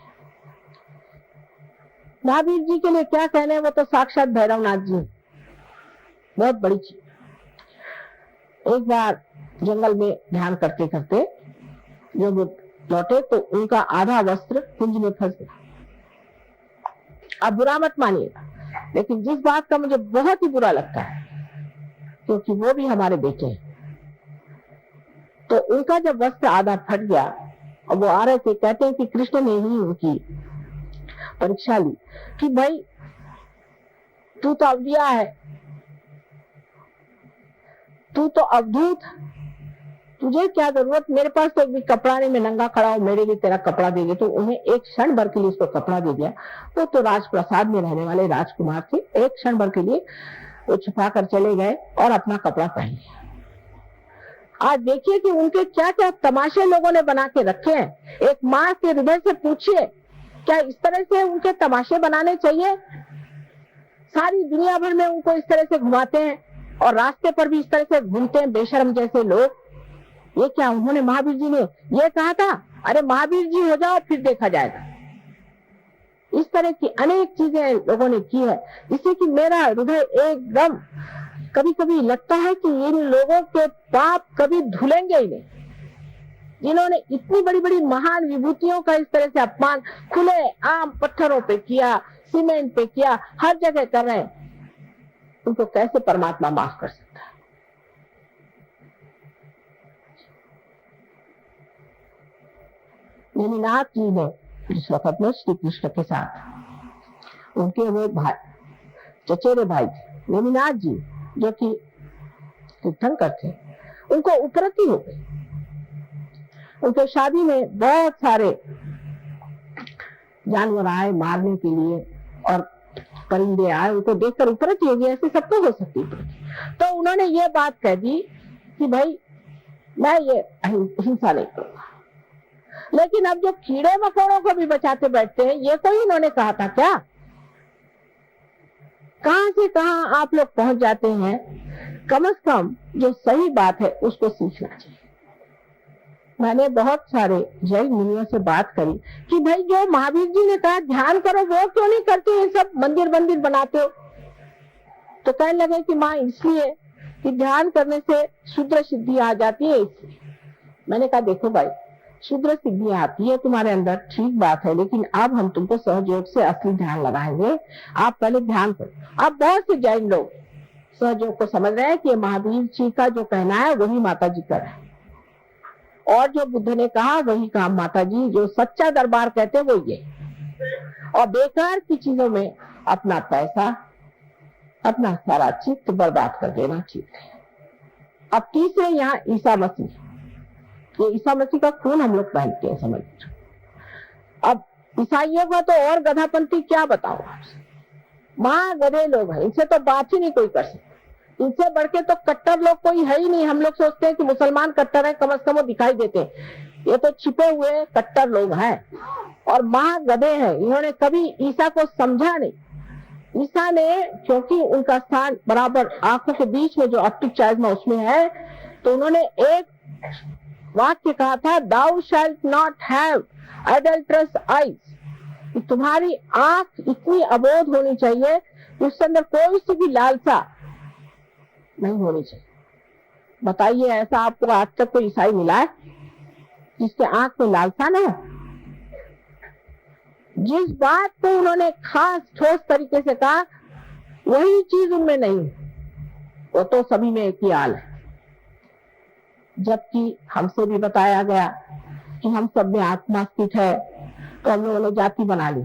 महावीर जी के लिए क्या कहने, वो तो साक्षात भैरवनाथ जी, बहुत बड़ी चीज। एक बार जंगल में ध्यान करते करते जब लौटे तो उनका आधा वस्त्र कुंज में फंस गया। अब बुरा मत मानिएगा, लेकिन जिस बात का मुझे बहुत ही बुरा लगता है, क्योंकि वो भी हमारे बेटे हैं, तो उनका जब वस्त्र आधा फट गया और वो आ रहे थे, कहते हैं कि कृष्ण ने ही उनकी परीक्षा ली कि भाई तू तो अवलिया है, तू तो अवधूत, तुझे क्या जरूरत, मेरे पास तो एक भी कपड़ा नहीं, मैं नंगा खड़ा हूं, मेरे लिए तेरा कपड़ा दे दे। तो उन्हें एक क्षण भर के लिए उसको कपड़ा दे दिया। वो तो राजप्रसाद में रहने वाले राजकुमार थे, एक क्षण भर के लिए वो छुपा कर चले गए और अपना कपड़ा पहन लिया। आज देखिए कि उनके क्या क्या तमाशे लोगों ने बना के रखे हैं। एक माँ के हृदय से पूछिए, क्या इस तरह से उनके तमाशे बनाने चाहिए? सारी दुनिया भर में उनको इस तरह से घुमाते हैं और रास्ते पर भी इस तरह से घूमते हैं बेशर्म जैसे लोग। ये क्या, उन्होंने महावीर जी ने ये कहा था, अरे महावीर जी हो जाओ फिर देखा जाएगा। इस तरह की अनेक चीजें लोगों ने की है, जिससे कि मेरा हृदय एकदम कभी कभी लगता है कि इन लोगों के पाप कभी धुलेंगे ही नहीं, जिन्होंने इतनी बड़ी बड़ी महान विभूतियों का इस तरह से अपमान खुले आम पत्थरों पे किया, सीमेंट पे किया, हर जगह कर रहे हैं। उनको कैसे परमात्मा माफ कर सकता है? नेमिनाथ जी ने जिस वक्त में श्री कृष्ण के साथ उनके वो भाई, चचेरे भाई नेमिनाथ जी, जो कि तीर्थंकर थे, उनको उपरति हो गई। उनके शादी में बहुत सारे जानवर आए मारने के लिए और परिंदे आए, उनको देखकर उपरति हो गई। ऐसे सबको हो सकती है। तो उन्होंने ये बात कह दी कि भाई मैं ये हिंसा नहीं करूंगा। लेकिन अब जो कीड़े मकोड़ों को भी बचाते बैठते हैं, ये कोई इन्होंने कहा था क्या? कहां से कहां आप लोग पहुंच जाते हैं। कम से कम जो सही बात है उसको सीखना चाहिए। मैंने बहुत सारे जैन मुनियों से बात करी कि भाई जो महावीर जी ने कहा ध्यान करो वो क्यों नहीं करते, ये सब मंदिर मंदिर बनाते हो। तो कहने लगे कि माँ इसलिए कि ध्यान करने से शुद्र सिद्धि आ जाती है इसलिए। मैंने कहा देखो भाई, शुद्र सिद्धि आती है तुम्हारे अंदर, ठीक बात है, लेकिन अब हम तुमको सहयोग से असली ध्यान लगाएंगे। आप पहले ध्यान करो। अब बहुत से जैन लोग सहयोग को समझ रहे हैं कि महावीर जी का जो कहना है वही माता जी कर है, और जो बुद्ध ने कहा वही काम माता जी, जो सच्चा दरबार कहते वो ये। और बेकार की चीजों में अपना पैसा, अपना सारा चित्त बर्बाद कर देना ठीक है। अब तीसरे यहाँ ईसा मसीह, ये ईसा मसीह का खून हम लोग पहनते हैं, समझ। अब ईसाइयों का तो और गधापंथी क्या बताओ आपसे, माँ गधे लोग हैं, इनसे तो बात ही नहीं कोई कर सकता। इनसे बढ़ के तो कट्टर लोग कोई है ही नहीं। हम लोग सोचते हैं कि मुसलमान कट्टर है, कम से कम वो दिखाई देते हैं, ये तो छिपे हुए कट्टर लोग हैं और माँ गधे हैं। इन्होंने कभी ईसा को समझा नहीं। ईसा ने, क्योंकि उनका स्थान बराबर आंखों के बीच में जो ऑप्टिक चाइज्मा उसमें है, तो उन्होंने एक वाक्य कहा था, दाउ शैल्ट नॉट हैव एडल्ट्रस आईज। तुम्हारी आंख इतनी अबोध होनी चाहिए कि उसके अंदर कोई सी भी लालसा नहीं होनी चाहिए। बताइए ऐसा आपको आज तक कोई ईसाई मिला है जिसके आंख में लालसा न हो? जिस बात को उन्होंने खास ठोस तरीके से कहा वही चीज उनमें नहीं, वो तो सभी में एक ही हाल है। जबकि हमसे भी बताया गया कि हम सब में आत्मा स्थित है, तो हम लोगों ने जाति बना ली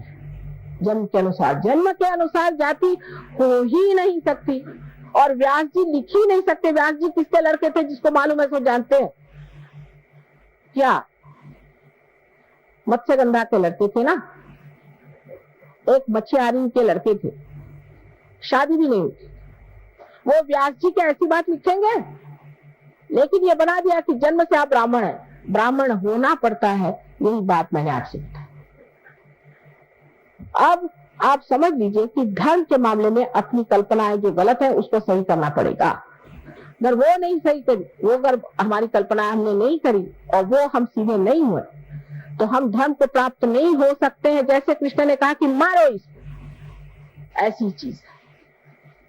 जन्म के अनुसार। जन्म के अनुसार जाति हो ही नहीं सकती, और व्यास जी लिख ही नहीं सकते। व्यास जी किसके लड़के थे जिसको मालूम है, सब जानते हैं क्या? मत्स्यगंधा के लड़के थे ना, एक मछुआरी के लड़के थे, शादी भी नहीं हुई। वो व्यास जी क्या ऐसी बात लिखेंगे? लेकिन ये बना दिया कि जन्म से आप ब्राह्मण है, ब्राह्मण होना पड़ता है। यही बात मैंने आपसे बताई। अब आप समझ लीजिए कि धर्म के मामले में अपनी कल्पनाएं जो गलत है उसको सही करना पड़ेगा। अगर वो नहीं सही करी, वो अगर हमारी कल्पनाएं हमने नहीं करी और वो हम सीधे नहीं हुए, तो हम धर्म को प्राप्त नहीं हो सकते हैं। जैसे कृष्ण ने कहा कि मारो इसको, ऐसी चीज है।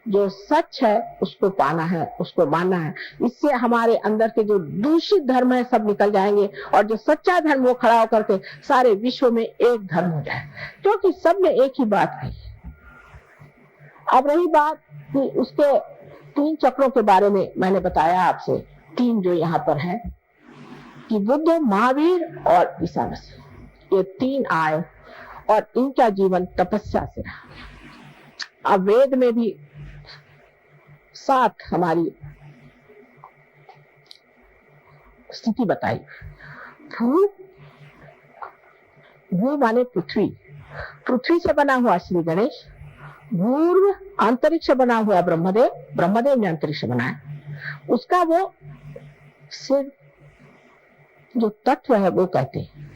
जो सच है उसको पाना है, उसको मानना है। इससे हमारे अंदर के जो दूषित धर्म है सब निकल जाएंगे, और जो सच्चा धर्म वो खड़ा होकर के सारे विश्व में एक धर्म हो जाए, क्योंकि सब ने एक ही बात कही। अब रही बात कि उसके 3 चक्रों के बारे में मैंने बताया आपसे, 3 जो यहाँ पर है कि बुद्ध, महावीर और ईसा मसीह, ये 3 आए और इनका जीवन तपस्या से रहा। अब वेद में भी 7 हमारी स्थिति बताई। भू माने पृथ्वी, पृथ्वी से बना हुआ श्री गणेश। भूर्व अंतरिक्ष बना हुआ ब्रह्मदेव, ब्रह्मदेव ने अंतरिक्ष बनाया। उसका वो सिर जो तत्व है वो कहते हैं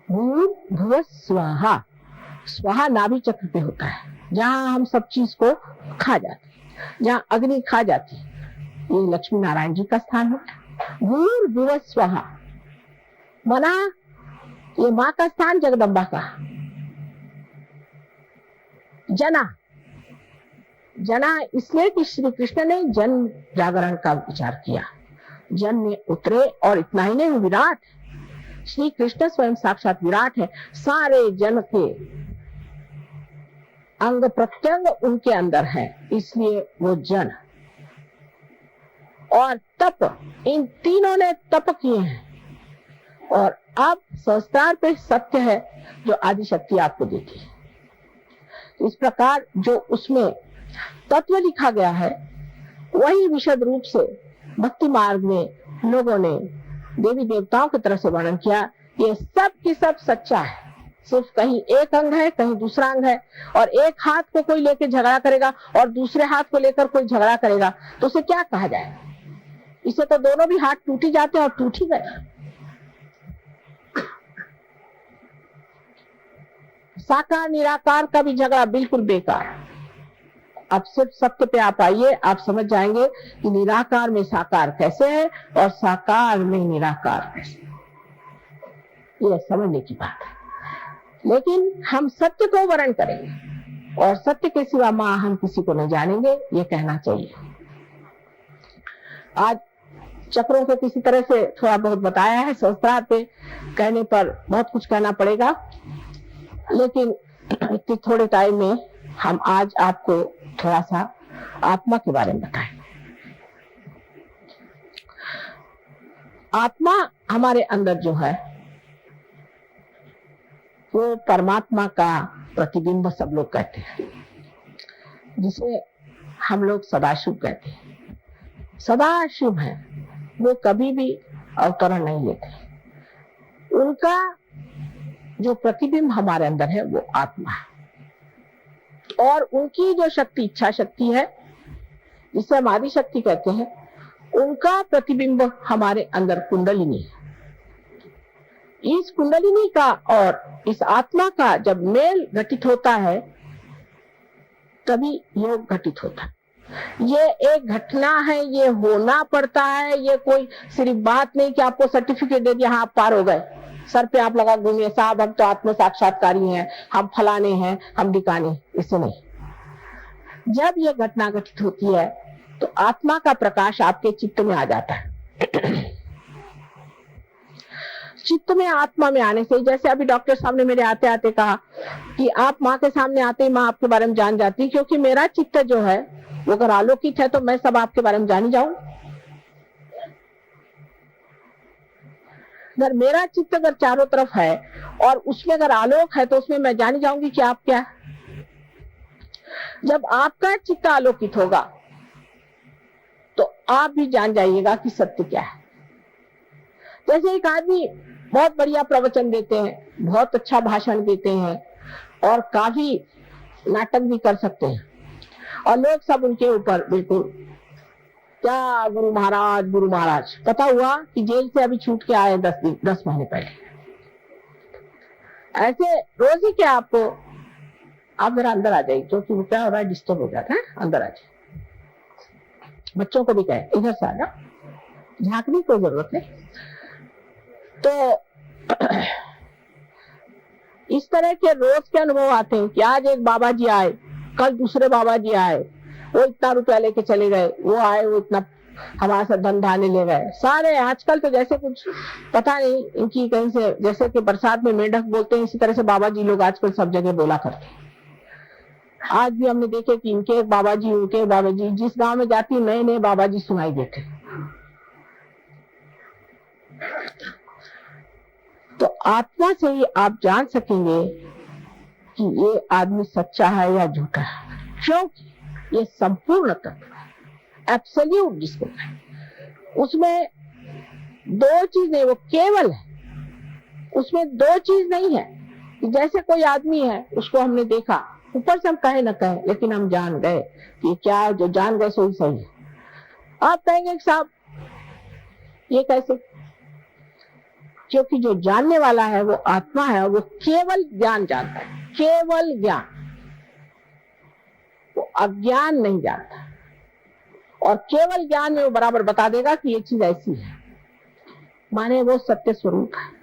भूर्भुवः स्वहा। स्वाहा नाभि चक्र पे होता है, जहां हम सब चीज को खा जाते हैं, जहां अग्नि खा जाती है। ये लक्ष्मी नारायण जी का स्थान है। भूर्भुवः स्वहा मना, ये माँ का स्थान, जगदम्बा का। जना, जना इसलिए कि श्री कृष्ण ने जन जागरण का विचार किया। जन में उतरे, और इतना ही नहीं, विराट। श्री कृष्ण स्वयं साक्षात विराट है। सारे जन के अंग प्रत्यंग उनके अंदर है, इसलिए वो जन। और तप, इन तीनों ने तप किए हैं। और अब संस्कार पे सत्य है जो आदि शक्ति आपको देती है। इस प्रकार जो उसमें तत्व लिखा गया है वही विशद रूप से भक्ति मार्ग में लोगों ने देवी देवताओं की तरह से वर्णन किया। ये सब की सब सच्चा है, सिर्फ कहीं एक अंग है, कहीं दूसरा अंग है। और एक हाथ को कोई लेकर झगड़ा करेगा और दूसरे हाथ को लेकर कोई झगड़ा करेगा, तो उसे क्या कहा जाएगा? इसे तो दोनों भी हाथ टूट ही जाते हैं और टूट ही गए। साकार निराकार का भी झगड़ा बिल्कुल बेकार। अब सिर्फ सत्य पे आप आइए, आप समझ जाएंगे कि निराकार में साकार कैसे है और साकार में निराकार कैसे है। ये समझने की बात है। लेकिन हम सत्य को वर्ण करेंगे और सत्य के सिवा मां हम किसी को नहीं जानेंगे, ये कहना चाहिए। आज चक्रों को किसी तरह से थोड़ा बहुत बताया है, सहस्त्रार पे कहने पर बहुत कुछ कहना पड़ेगा, लेकिन इतने थोड़े टाइम में हम आज आपको थोड़ा सा आत्मा के बारे में बताएं। आत्मा हमारे अंदर जो है वो परमात्मा का प्रतिबिंब सब लोग कहते हैं, जिसे हम लोग सदाशिव कहते हैं। सदाशिव है, वो कभी भी अवतरण नहीं लेते। उनका जो प्रतिबिंब हमारे अंदर है वो आत्मा है, और उनकी जो शक्ति इच्छा शक्ति है, जिसे हम आदि शक्ति कहते हैं, उनका प्रतिबिंब हमारे अंदर कुंडलिनी है। इस कुंडलिनी का और इस आत्मा का जब मेल घटित होता है तभी योग घटित होता है। ये एक घटना है, ये होना पड़ता है। ये कोई सिर्फ बात नहीं कि आपको सर्टिफिकेट दे दिया, हाँ आप पार हो गए, सर पे आप लगा घूमिए, साहब हम तो आत्म साक्षात्कारी हैं, हम फलाने हैं, हम ढिकाने, इससे नहीं। जब ये घटना घटित होती है तो आत्मा का प्रकाश आपके चित्त में आ जाता है। चित्त में आत्मा में आने से, जैसे अभी डॉक्टर साहब ने मेरे आते आते कहा कि आप माँ के सामने आते ही माँ आपके बारे में जान जाती है, क्योंकि मेरा चित्त जो है वो अगर आलोकित है तो मैं सब आपके बारे में जान ही जाऊं। अगर मेरा चित्त अगर चारों तरफ है और उसमें अगर आलोक है तो उसमें मैं जान ही जाऊंगी कि आप क्या। जब आपका चित्त आलोकित होगा तो आप भी जान जाइएगा कि सत्य क्या है। जैसे एक आदमी बहुत बढ़िया प्रवचन देते हैं, बहुत अच्छा भाषण देते हैं और काफी नाटक भी कर सकते हैं, और लोग सब उनके ऊपर बिल्कुल क्या गुरु महाराज। पता हुआ कि जेल से अभी छूट के आए 10 महीने पहले। ऐसे रोज ही क्या आपको, आप जरा अंदर आ जाइए, क्योंकि क्या हो रहा है, डिस्टर्ब हो जाता है, अंदर आ जाइए। बच्चों को भी कहे इधर से आ जाओ, झांकने की जरूरत नहीं। तो इस तरह के रोज के अनुभव आते हैं कि आज एक बाबा जी आए, कल दूसरे बाबा जी आए, वो इतना रुपया लेके चले गए, वो आए, वो इतना हमारे साथ धन धाने ले गए। सारे आजकल तो जैसे कुछ पता नहीं इनकी कहीं से, जैसे कि बरसात में मेंढक बोलते हैं, इसी तरह से बाबा जी लोग आजकल सब जगह बोला करते हैं। आज भी हमने देखे कि इनके बाबा जी, उनके बाबा जी, जिस गांव में जाती नए नए बाबा जी सुनाई देते। तो आत्मा से ही आप जान सकेंगे कि ये आदमी सच्चा है या झूठा है, क्योंकि ये संपूर्ण तत्व है, एब्सोल्यूट जिसको है। उसमें दो चीज नहीं, वो केवल है, उसमें दो चीज नहीं है। जैसे कोई आदमी है, उसको हमने देखा, ऊपर से हम कहे न कहे, लेकिन हम जान गए कि क्या है, जो जान गए सो ही सही है। आप कहेंगे कि साहब ये कैसे, क्योंकि जो जानने वाला है वो आत्मा है, वो केवल ज्ञान जानता है, केवल ज्ञान, वो अज्ञान नहीं जानता। और केवल ज्ञान में वो बराबर बता देगा कि ये चीज ऐसी है, माने वो सत्य स्वरूप है,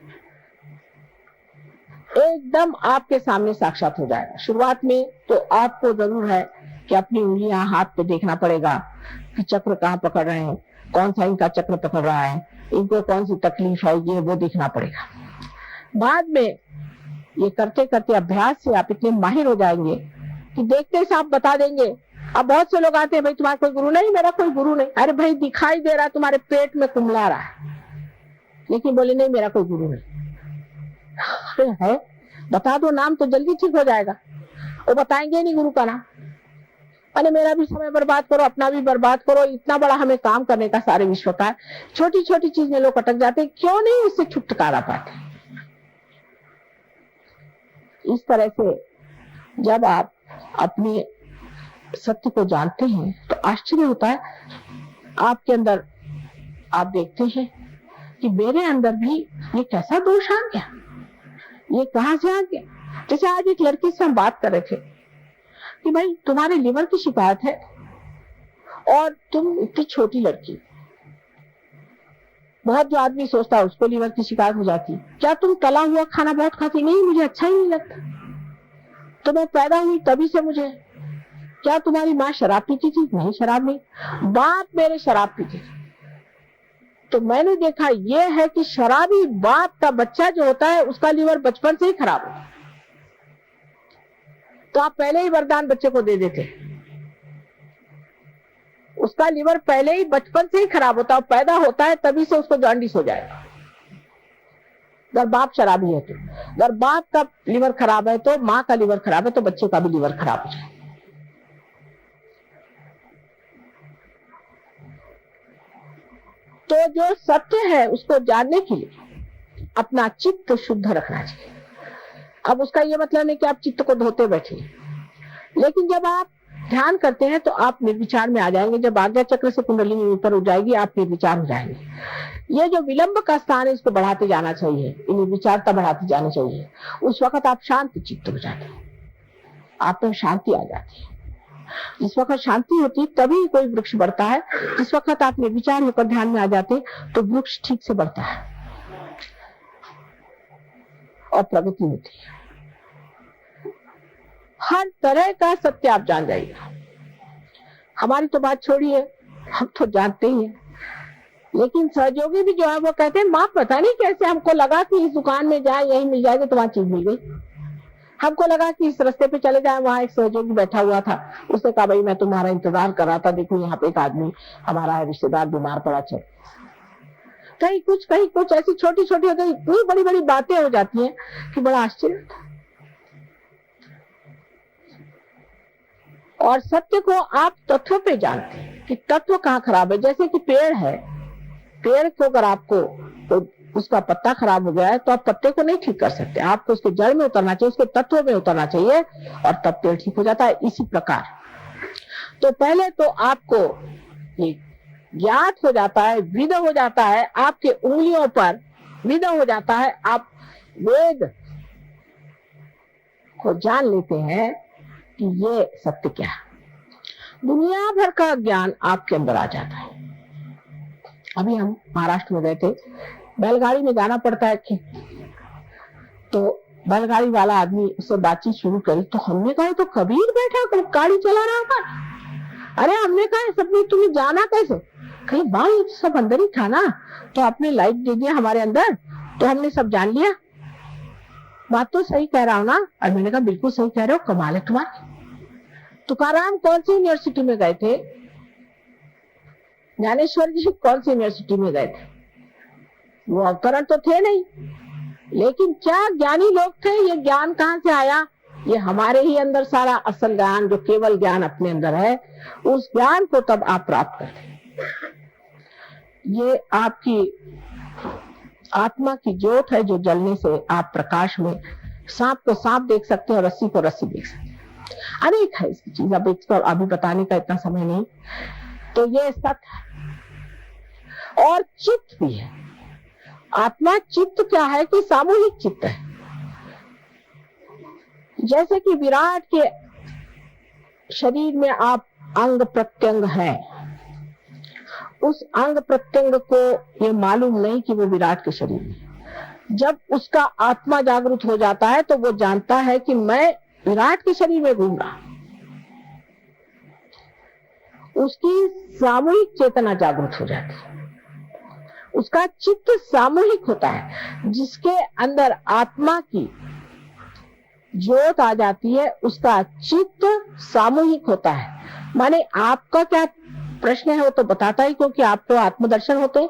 एकदम आपके सामने साक्षात हो जाएगा। शुरुआत में तो आपको जरूर है कि अपनी उंगलियां हाथ पे देखना पड़ेगा कि चक्र कहाँ पकड़ रहे हैं, कौन सा इनका चक्र पकड़ रहा है, इनको कौन सी तकलीफ है, ये वो देखना पड़ेगा। बाद में ये करते करते अभ्यास से आप इतने माहिर हो जाएंगे कि देखते से आप बता देंगे। अब बहुत से लोग आते हैं, भाई तुम्हारा कोई गुरु नहीं, मेरा कोई गुरु नहीं। अरे भाई दिखाई दे रहा है तुम्हारे पेट में कुमला रहा है, लेकिन बोले नहीं मेरा कोई गुरु नहीं। अरे है, बता दो नाम तो जल्दी ठीक हो जाएगा। वो बताएंगे नहीं गुरु का नाम। अरे मेरा भी समय बर्बाद करो, अपना भी बर्बाद करो, इतना बड़ा हमें काम करने का सारे विश्व का है। छोटी छोटी चीज में लोग अटक जाते, क्यों नहीं उससे छुटकारा पाते। इस तरह से जब आप अपने सत्य को जानते हैं तो आश्चर्य होता है आपके अंदर। आप देखते हैं कि मेरे अंदर भी ये कैसा दोष आ गया, ये कहां से आ गया। जैसे आज एक लड़की से हम बात कर रहे थे कि भाई तुम्हारे लिवर की शिकायत है और तुम इतनी छोटी लड़की, बहुत जो आदमी सोचता है उसको लिवर की शिकायत हो जाती, क्या तुम तला हुआ खाना बहुत खाती? नहीं, मुझे अच्छा ही नहीं लगता। तो मैं पैदा हुई तभी से मुझे। क्या तुम्हारी माँ शराब पीती थी? नहीं, शराब नहीं। बाप मेरे शराब पीते थे। तो मैंने देखा ये है कि शराबी बाप का बच्चा जो होता है उसका लिवर बचपन से ही खराब होता है। तो आप पहले ही वरदान बच्चे को दे देते, उसका लिवर पहले ही बचपन से ही खराब होता है, पैदा होता है तभी से उसको जॉन्डिस हो जाएगा। अगर बाप शराबी है तो, अगर बाप का लिवर खराब है तो, माँ का लिवर खराब है तो बच्चे का भी लिवर खराब हो जाएगा। तो जो सत्य है उसको जानने के लिए अपना चित्त शुद्ध रखना चाहिए। अब उसका ये मतलब नहीं कि आप चित्त को धोते बैठे, लेकिन जब आप ध्यान करते हैं तो आप निर्विचार में आ जाएंगे। जब आज्ञा चक्र से कुंडली ऊपर हो जाएगी आप निर्विचार हो जाएंगे। ये जो विलंब का स्थान है इसको बढ़ाते जाना चाहिए, निर्विचारता बढ़ाती जानी चाहिए। उस वक्त आप शांत चित्त हो जाते हैं, आप में शांति आ जाती है। जिस वक्त शांति होती है तभी कोई वृक्ष बढ़ता है। जिस वक्त आप निर्विचार होकर ध्यान में आ जाते तो वृक्ष ठीक से बढ़ता है और प्रगति होती है। हर तरह का सत्य आप जान जाइएगा। हमारी तो बात छोड़िए, हम तो जानते ही हैं, लेकिन सहयोगी भी जो है वो कहते हैं माँ पता नहीं कैसे हमको लगा कि इस दुकान में जाए यही मिल जाएगी, तो वहां चीज मिल गई। हमको लगा कि इस रास्ते पे चले जाए, वहां एक सहयोगी बैठा हुआ था, उसने कहा भाई मैं तुम्हारा इंतजार कर रहा था, देखो यहाँ पे एक आदमी हमारा रिश्तेदार बीमार पड़ा। चल कहीं कुछ ऐसी छोटी छोटी होती, इतनी बड़ी बड़ी बातें हो जाती हैं कि बड़ा आश्चर्य होता है। और सत्य को आप तत्व पे जानते हैं कि तत्व कहाँ खराब है। जैसे कि पेड़ है, पेड़ को अगर आपको तो उसका पत्ता खराब हो गया है तो आप पत्ते को नहीं ठीक कर सकते, आपको उसके जड़ में उतरना चाहिए, उसके तत्व में उतरना चाहिए और तब पेड़ ठीक हो जाता है। इसी प्रकार तो पहले तो आपको ये ज्ञात हो जाता है, विद हो जाता है, आपके उंगलियों पर विद हो जाता है, आप वेद को जान लेते हैं कि ये सत्य क्या है। दुनिया भर का ज्ञान आपके अंदर आ जाता है। अभी हम महाराष्ट्र में गए थे, बैलगाड़ी में जाना पड़ता है कि तो बैलगाड़ी वाला आदमी उससे बातचीत शुरू करी तो हमने कहा तो कबीर बैठा गाड़ी चला रहा था। अरे हमने कहा सब तुम्हें जाना कैसे? कहीं भाई सब अंदर ही था ना, तो आपने लाइट दे दिया हमारे अंदर तो हमने सब जान लिया। बात तो सही कह रहा हूँ ना? और मैंने कहा बिल्कुल सही कह रहे हो, कमाल है तुम्हारी। तुकाराम कौन सी यूनिवर्सिटी में गए थे? ज्ञानेश्वर जी कौन सी यूनिवर्सिटी में गए थे? वो अवतरण तो थे नहीं, लेकिन क्या ज्ञानी लोग थे। ये ज्ञान कहाँ से आया? ये हमारे ही अंदर सारा असल ज्ञान, जो केवल ज्ञान अपने अंदर है, उस ज्ञान को तब आप प्राप्त करते हैं। ये आपकी आत्मा की ज्योत है जो जलने से आप प्रकाश में सांप को सांप देख सकते हैं और रस्सी को रस्सी देख सकते हैं। अनेक है इसकी चीज, अब इसको अभी बताने का इतना समय नहीं। तो ये सत्य है और चित्त भी है। आत्मा चित्त क्या है कि सामूहिक चित्त है। जैसे कि विराट के शरीर में आप अंग प्रत्यंग है, उस अंग प्रत्यंग को ये मालूम नहीं कि वो विराट के शरीर में। जब उसका आत्मा जागृत हो जाता है तो वो जानता है कि मैं विराट के शरीर में घूम रहा। उसकी सामूहिक चेतना जागृत हो जाती है, उसका चित्त सामूहिक होता है। जिसके अंदर आत्मा की ज्योत आ जाती है उसका चित्त सामूहिक होता है। माने आपका क्या प्रश्न है वो तो बताता ही, क्योंकि आपको आत्मदर्शन होते हैं,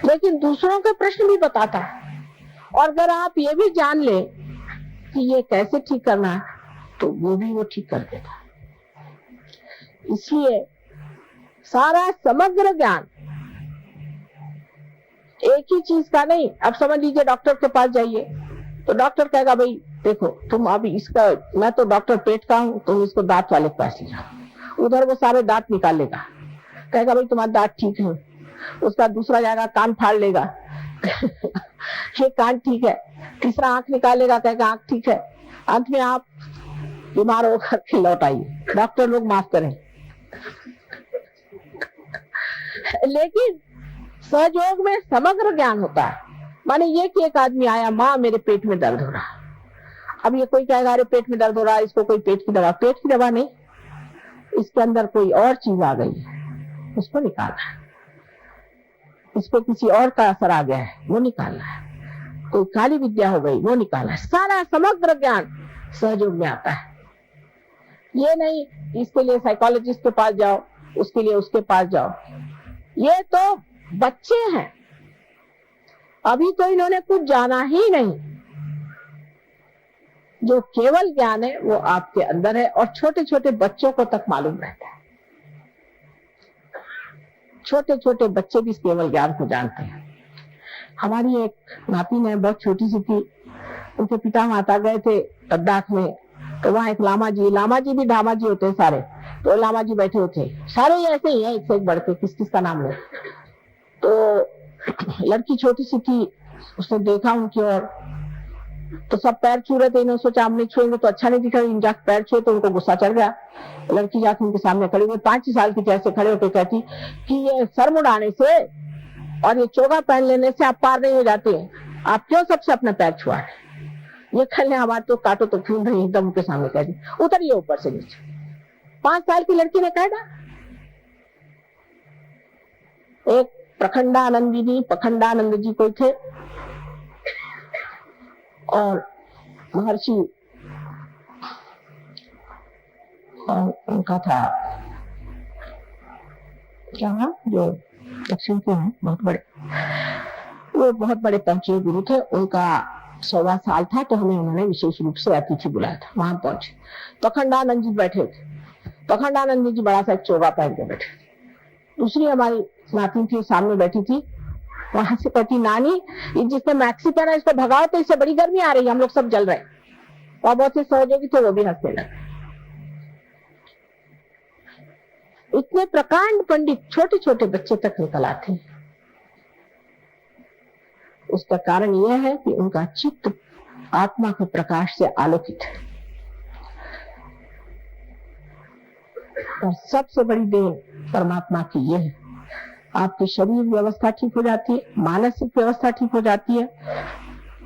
लेकिन दूसरों के प्रश्न भी बताता है। और अगर आप ये भी जान ले कि ये कैसे ठीक करना है तो वो भी वो ठीक कर देता है। इसलिए सारा समग्र ज्ञान एक ही चीज का नहीं। अब समझ लीजिए डॉक्टर के पास जाइए तो डॉक्टर कहेगा भाई देखो तुम अभी इसका, मैं तो डॉक्टर पेट का हूं, तुम इसको दांत वाले के पास ले जाओ। उधर वो सारे दांत निकाल लेगा, कहेगा भाई तुम्हारा दांत ठीक है। उसका दूसरा जाएगा कान फाड़ लेगा, ये कान ठीक है, तीसरा आंख निकालेगा, कहेगा आंख ठीक है, अंत में आप बीमार होकर के लौट आइए। डॉक्टर लोग माफ करें। लेकिन सहयोग में समग्र ज्ञान होता है। माने ये कि एक आदमी आया, माँ मेरे पेट में दर्द हो रहा। अब ये कोई कहेगा अरे पेट में दर्द हो रहा है, इसको कोई पेट की दवा नहीं, इसके अंदर कोई और चीज आ गई है, उसको निकालना है। इसको किसी और का असर आ गया है, वो निकालना है। कोई काली विद्या हो गई, वो निकालना है। सारा समग्र ज्ञान सहयोग में आता है। ये नहीं इसके लिए साइकोलॉजिस्ट के पास जाओ, उसके लिए उसके पास जाओ। ये तो बच्चे हैं, अभी तो इन्होंने कुछ जाना ही नहीं। जो केवल ज्ञान है वो आपके अंदर है, और छोटे छोटे बच्चों को तक मालूम रहता है। छोटे छोटे बच्चे भी इस केवल ज्ञान को जानते हैं। हमारी एक नातिन है, बहुत छोटी सी थी, उनके पिता माता गए थे लद्दाख में, तो वहां एक लामा जी भी ढामा जी होते हैं सारे, तो लामा जी बैठे होते, सारे ऐसे ही है, एक से एक बढ़ के, किस किस का नाम ले। तो लड़की छोटी सी थी, उसने देखा उनकी ओर, तो सब पैर छू रहे थे। इन्होंने सोचा हम नहीं छुएंगे तो अच्छा नहीं दिखा, इन जाकर पैर छुए तो उनको गुस्सा चढ़ गया। लड़की जाकर उनके सामने खड़ी हुई, 5 साल की जैसे खड़े होकर कहती कि ये सर मुड़ाने से और ये चोगा पहन लेने से आप पार नहीं हो जाते, आप क्यों सबसे अपना पैर छुआ रहे? ये खेलने हमारे तो काटो तो क्यों नहीं, एकदम उनके सामने कह दी, उतरिए ऊपर से नीचे। 5 साल की लड़की ने कहा। एक पखंडानंद जी कोई थे, और महर्षि उनका था क्या नाम, जो दक्षिण के हैं बहुत बड़े, वो बहुत बड़े पंचीय गुरु थे। उनका 100वां साल था, तो हमें उन्होंने विशेष रूप से अतिथि बुलाया था। वहां पहुंचे, पखंडानंद जी बैठे थे। पखंडानंद जी बड़ा सा चोगा पहन के बैठे। दूसरी हमारी नाती थी, सामने बैठी थी, वहां से कहती नानी ये जिसने मैक्सी पहना इसको भगाओ, तो इससे बड़ी गर्मी आ रही है, हम लोग सब जल रहे हैं। और बहुत से सहयोगी थे, वो भी हंसने लगे। इतने प्रकांड पंडित छोटे छोटे बच्चे तक निकल आते हैं। उसका कारण यह है कि उनका चित्त आत्मा के प्रकाश से आलोकित है। और सबसे बड़ी देन परमात्मा की यह है, आपकी शरीर व्यवस्था ठीक हो जाती है, मानसिक व्यवस्था ठीक हो जाती है,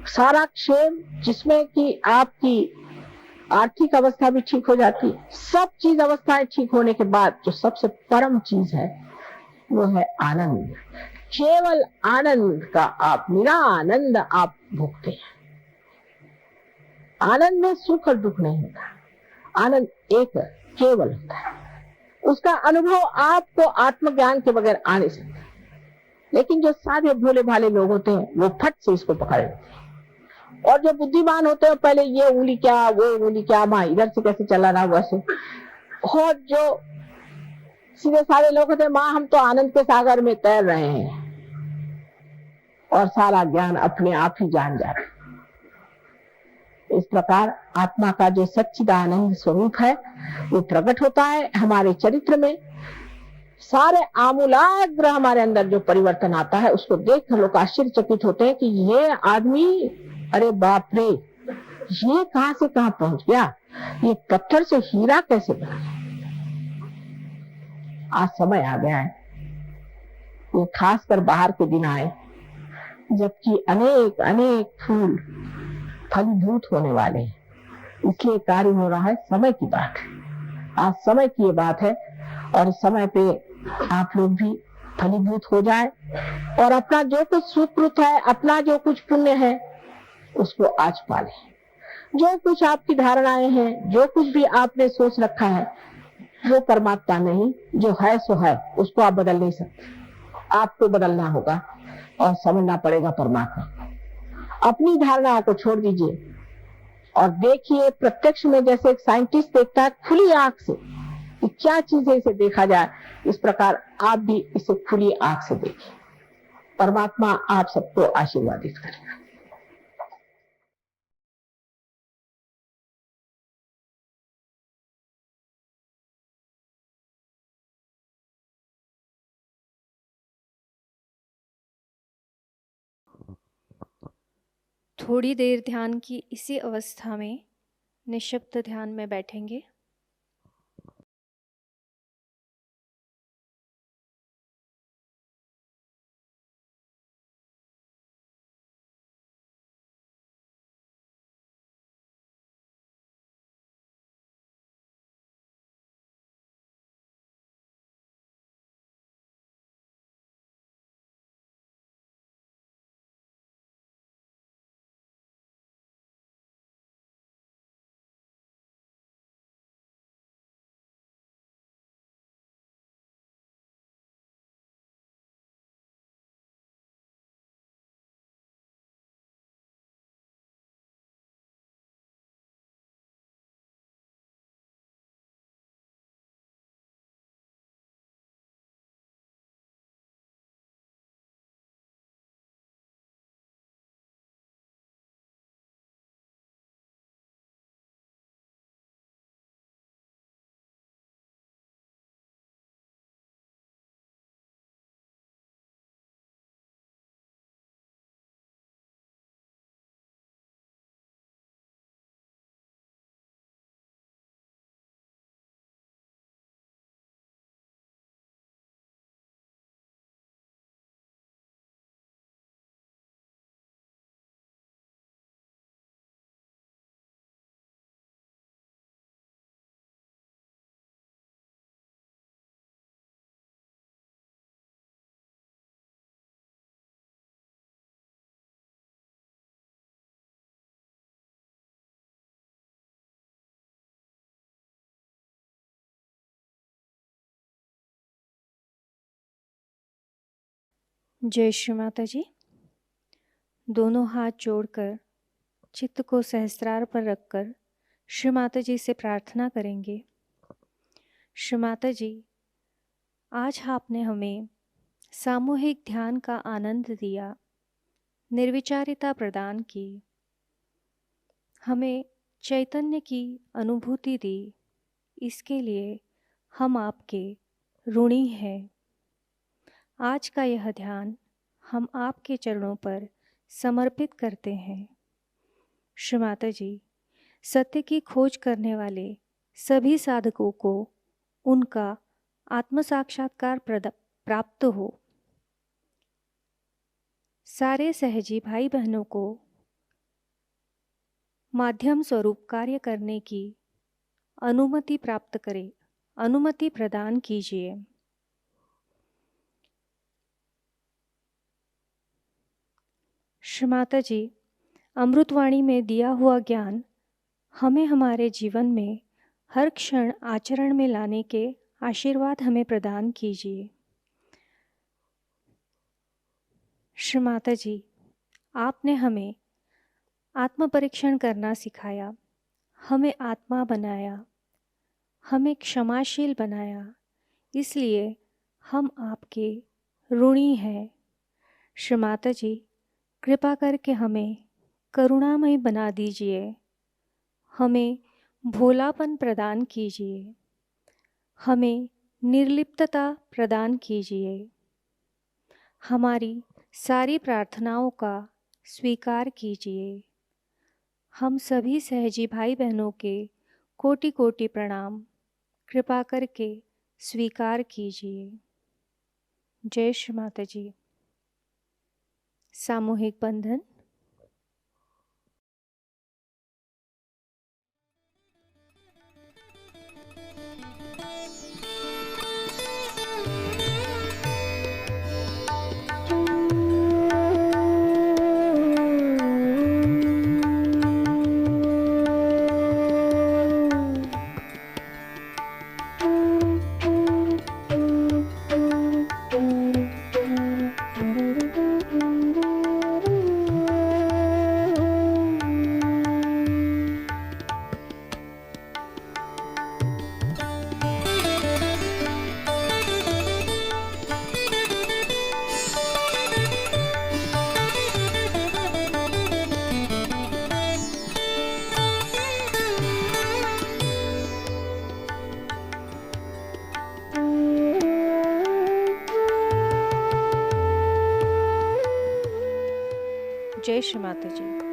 सारा क्षेम, जिसमें कि आपकी आर्थिक अवस्था भी ठीक हो जाती है। सब चीज अवस्थाएं ठीक होने के बाद जो सबसे परम चीज है वो है आनंद। केवल आनंद का आप निरा आनंद आप भोगते हैं। आनंद में सुख और दुख नहीं होता, आनंद एक केवल होता है। उसका अनुभव आपको आत्मज्ञान के बगैर आ नहीं सकता। लेकिन जो साधे भोले भाले लोग होते हैं वो फट से इसको पकड़ लेते हैं, और जो बुद्धिमान होते हैं पहले ये उंगली क्या, वो उंगली क्या, माँ इधर से कैसे चला रहा वैसे। और जो सीधे सारे लोग होते हैं, माँ हम तो आनंद के सागर में तैर रहे हैं, और सारा ज्ञान अपने आप ही जान जा रहे हैं। इस प्रकार आत्मा का जो सच्चिदानंद स्वरूप है वो प्रकट होता है हमारे चरित्र में। सारे आमूलाग्र हमारे अंदर जो परिवर्तन आता है उसको देख कर लोग आश्चर्यचकित होते हैं कि ये आदमी, अरे बाप रे, ये कहां से कहां पहुंच गया, ये पत्थर से हीरा कैसे बना। आज समय आ गया है, ये खासकर बाहर के दिन आए जबकि अनेक अनेक फूल फलीभूत होने वाले हैं, इसलिए कार्य हो रहा है। समय की बात है, आज समय की ये बात है, और इस समय पे आप लोग भी फलीभूत हो जाए और अपना जो कुछ सुकृत है, अपना जो कुछ पुण्य है उसको आज पालें। जो कुछ आपकी धारणाएं हैं, जो कुछ भी आपने सोच रखा है, वो परमात्मा नहीं, जो है सो है, उसको आप बदल नहीं सकते। आपको बदलना होगा और समझना पड़ेगा परमात्मा। अपनी धारणाओं को छोड़ दीजिए और देखिए प्रत्यक्ष में, जैसे एक साइंटिस्ट देखता है खुली आंख से कि क्या चीज है, इसे देखा जाए, इस प्रकार आप भी इसे खुली आंख से देखिए। परमात्मा आप सबको आशीर्वादित करेगा। थोड़ी देर ध्यान की इसी अवस्था में निःशब्द ध्यान में बैठेंगे। जय श्री माता जी। दोनों हाथ जोड़कर चित्त को सहस्त्रार पर रखकर श्री माता जी से प्रार्थना करेंगे। श्री माता जी, आज आपने हमें सामूहिक ध्यान का आनंद दिया, निर्विचारिता प्रदान की, हमें चैतन्य की अनुभूति दी। इसके लिए हम आपके ऋणी हैं। आज का यह ध्यान हम आपके चरणों पर समर्पित करते हैं। श्री माता जी, सत्य की खोज करने वाले सभी साधकों को उनका आत्म साक्षात्कार प्राप्त हो। सारे सहजी भाई बहनों को माध्यम स्वरूप कार्य करने की अनुमति प्राप्त करें, अनुमति प्रदान कीजिए। श्री माता जी, अमृतवाणी में दिया हुआ ज्ञान हमें हमारे जीवन में हर क्षण आचरण में लाने के आशीर्वाद हमें प्रदान कीजिए। श्री माता जी, आपने हमें आत्म परीक्षण करना सिखाया, हमें आत्मा बनाया, हमें क्षमाशील बनाया, इसलिए हम आपके ऋणी हैं। श्री माता जी, कृपा करके हमें करुणामय बना दीजिए, हमें भोलापन प्रदान कीजिए, हमें निर्लिप्तता प्रदान कीजिए। हमारी सारी प्रार्थनाओं का स्वीकार कीजिए। हम सभी सहजी भाई बहनों के कोटि कोटि प्रणाम कृपा करके स्वीकार कीजिए। जय श्री माता जी। सामूहिक बंधन। जय श्री माता जी।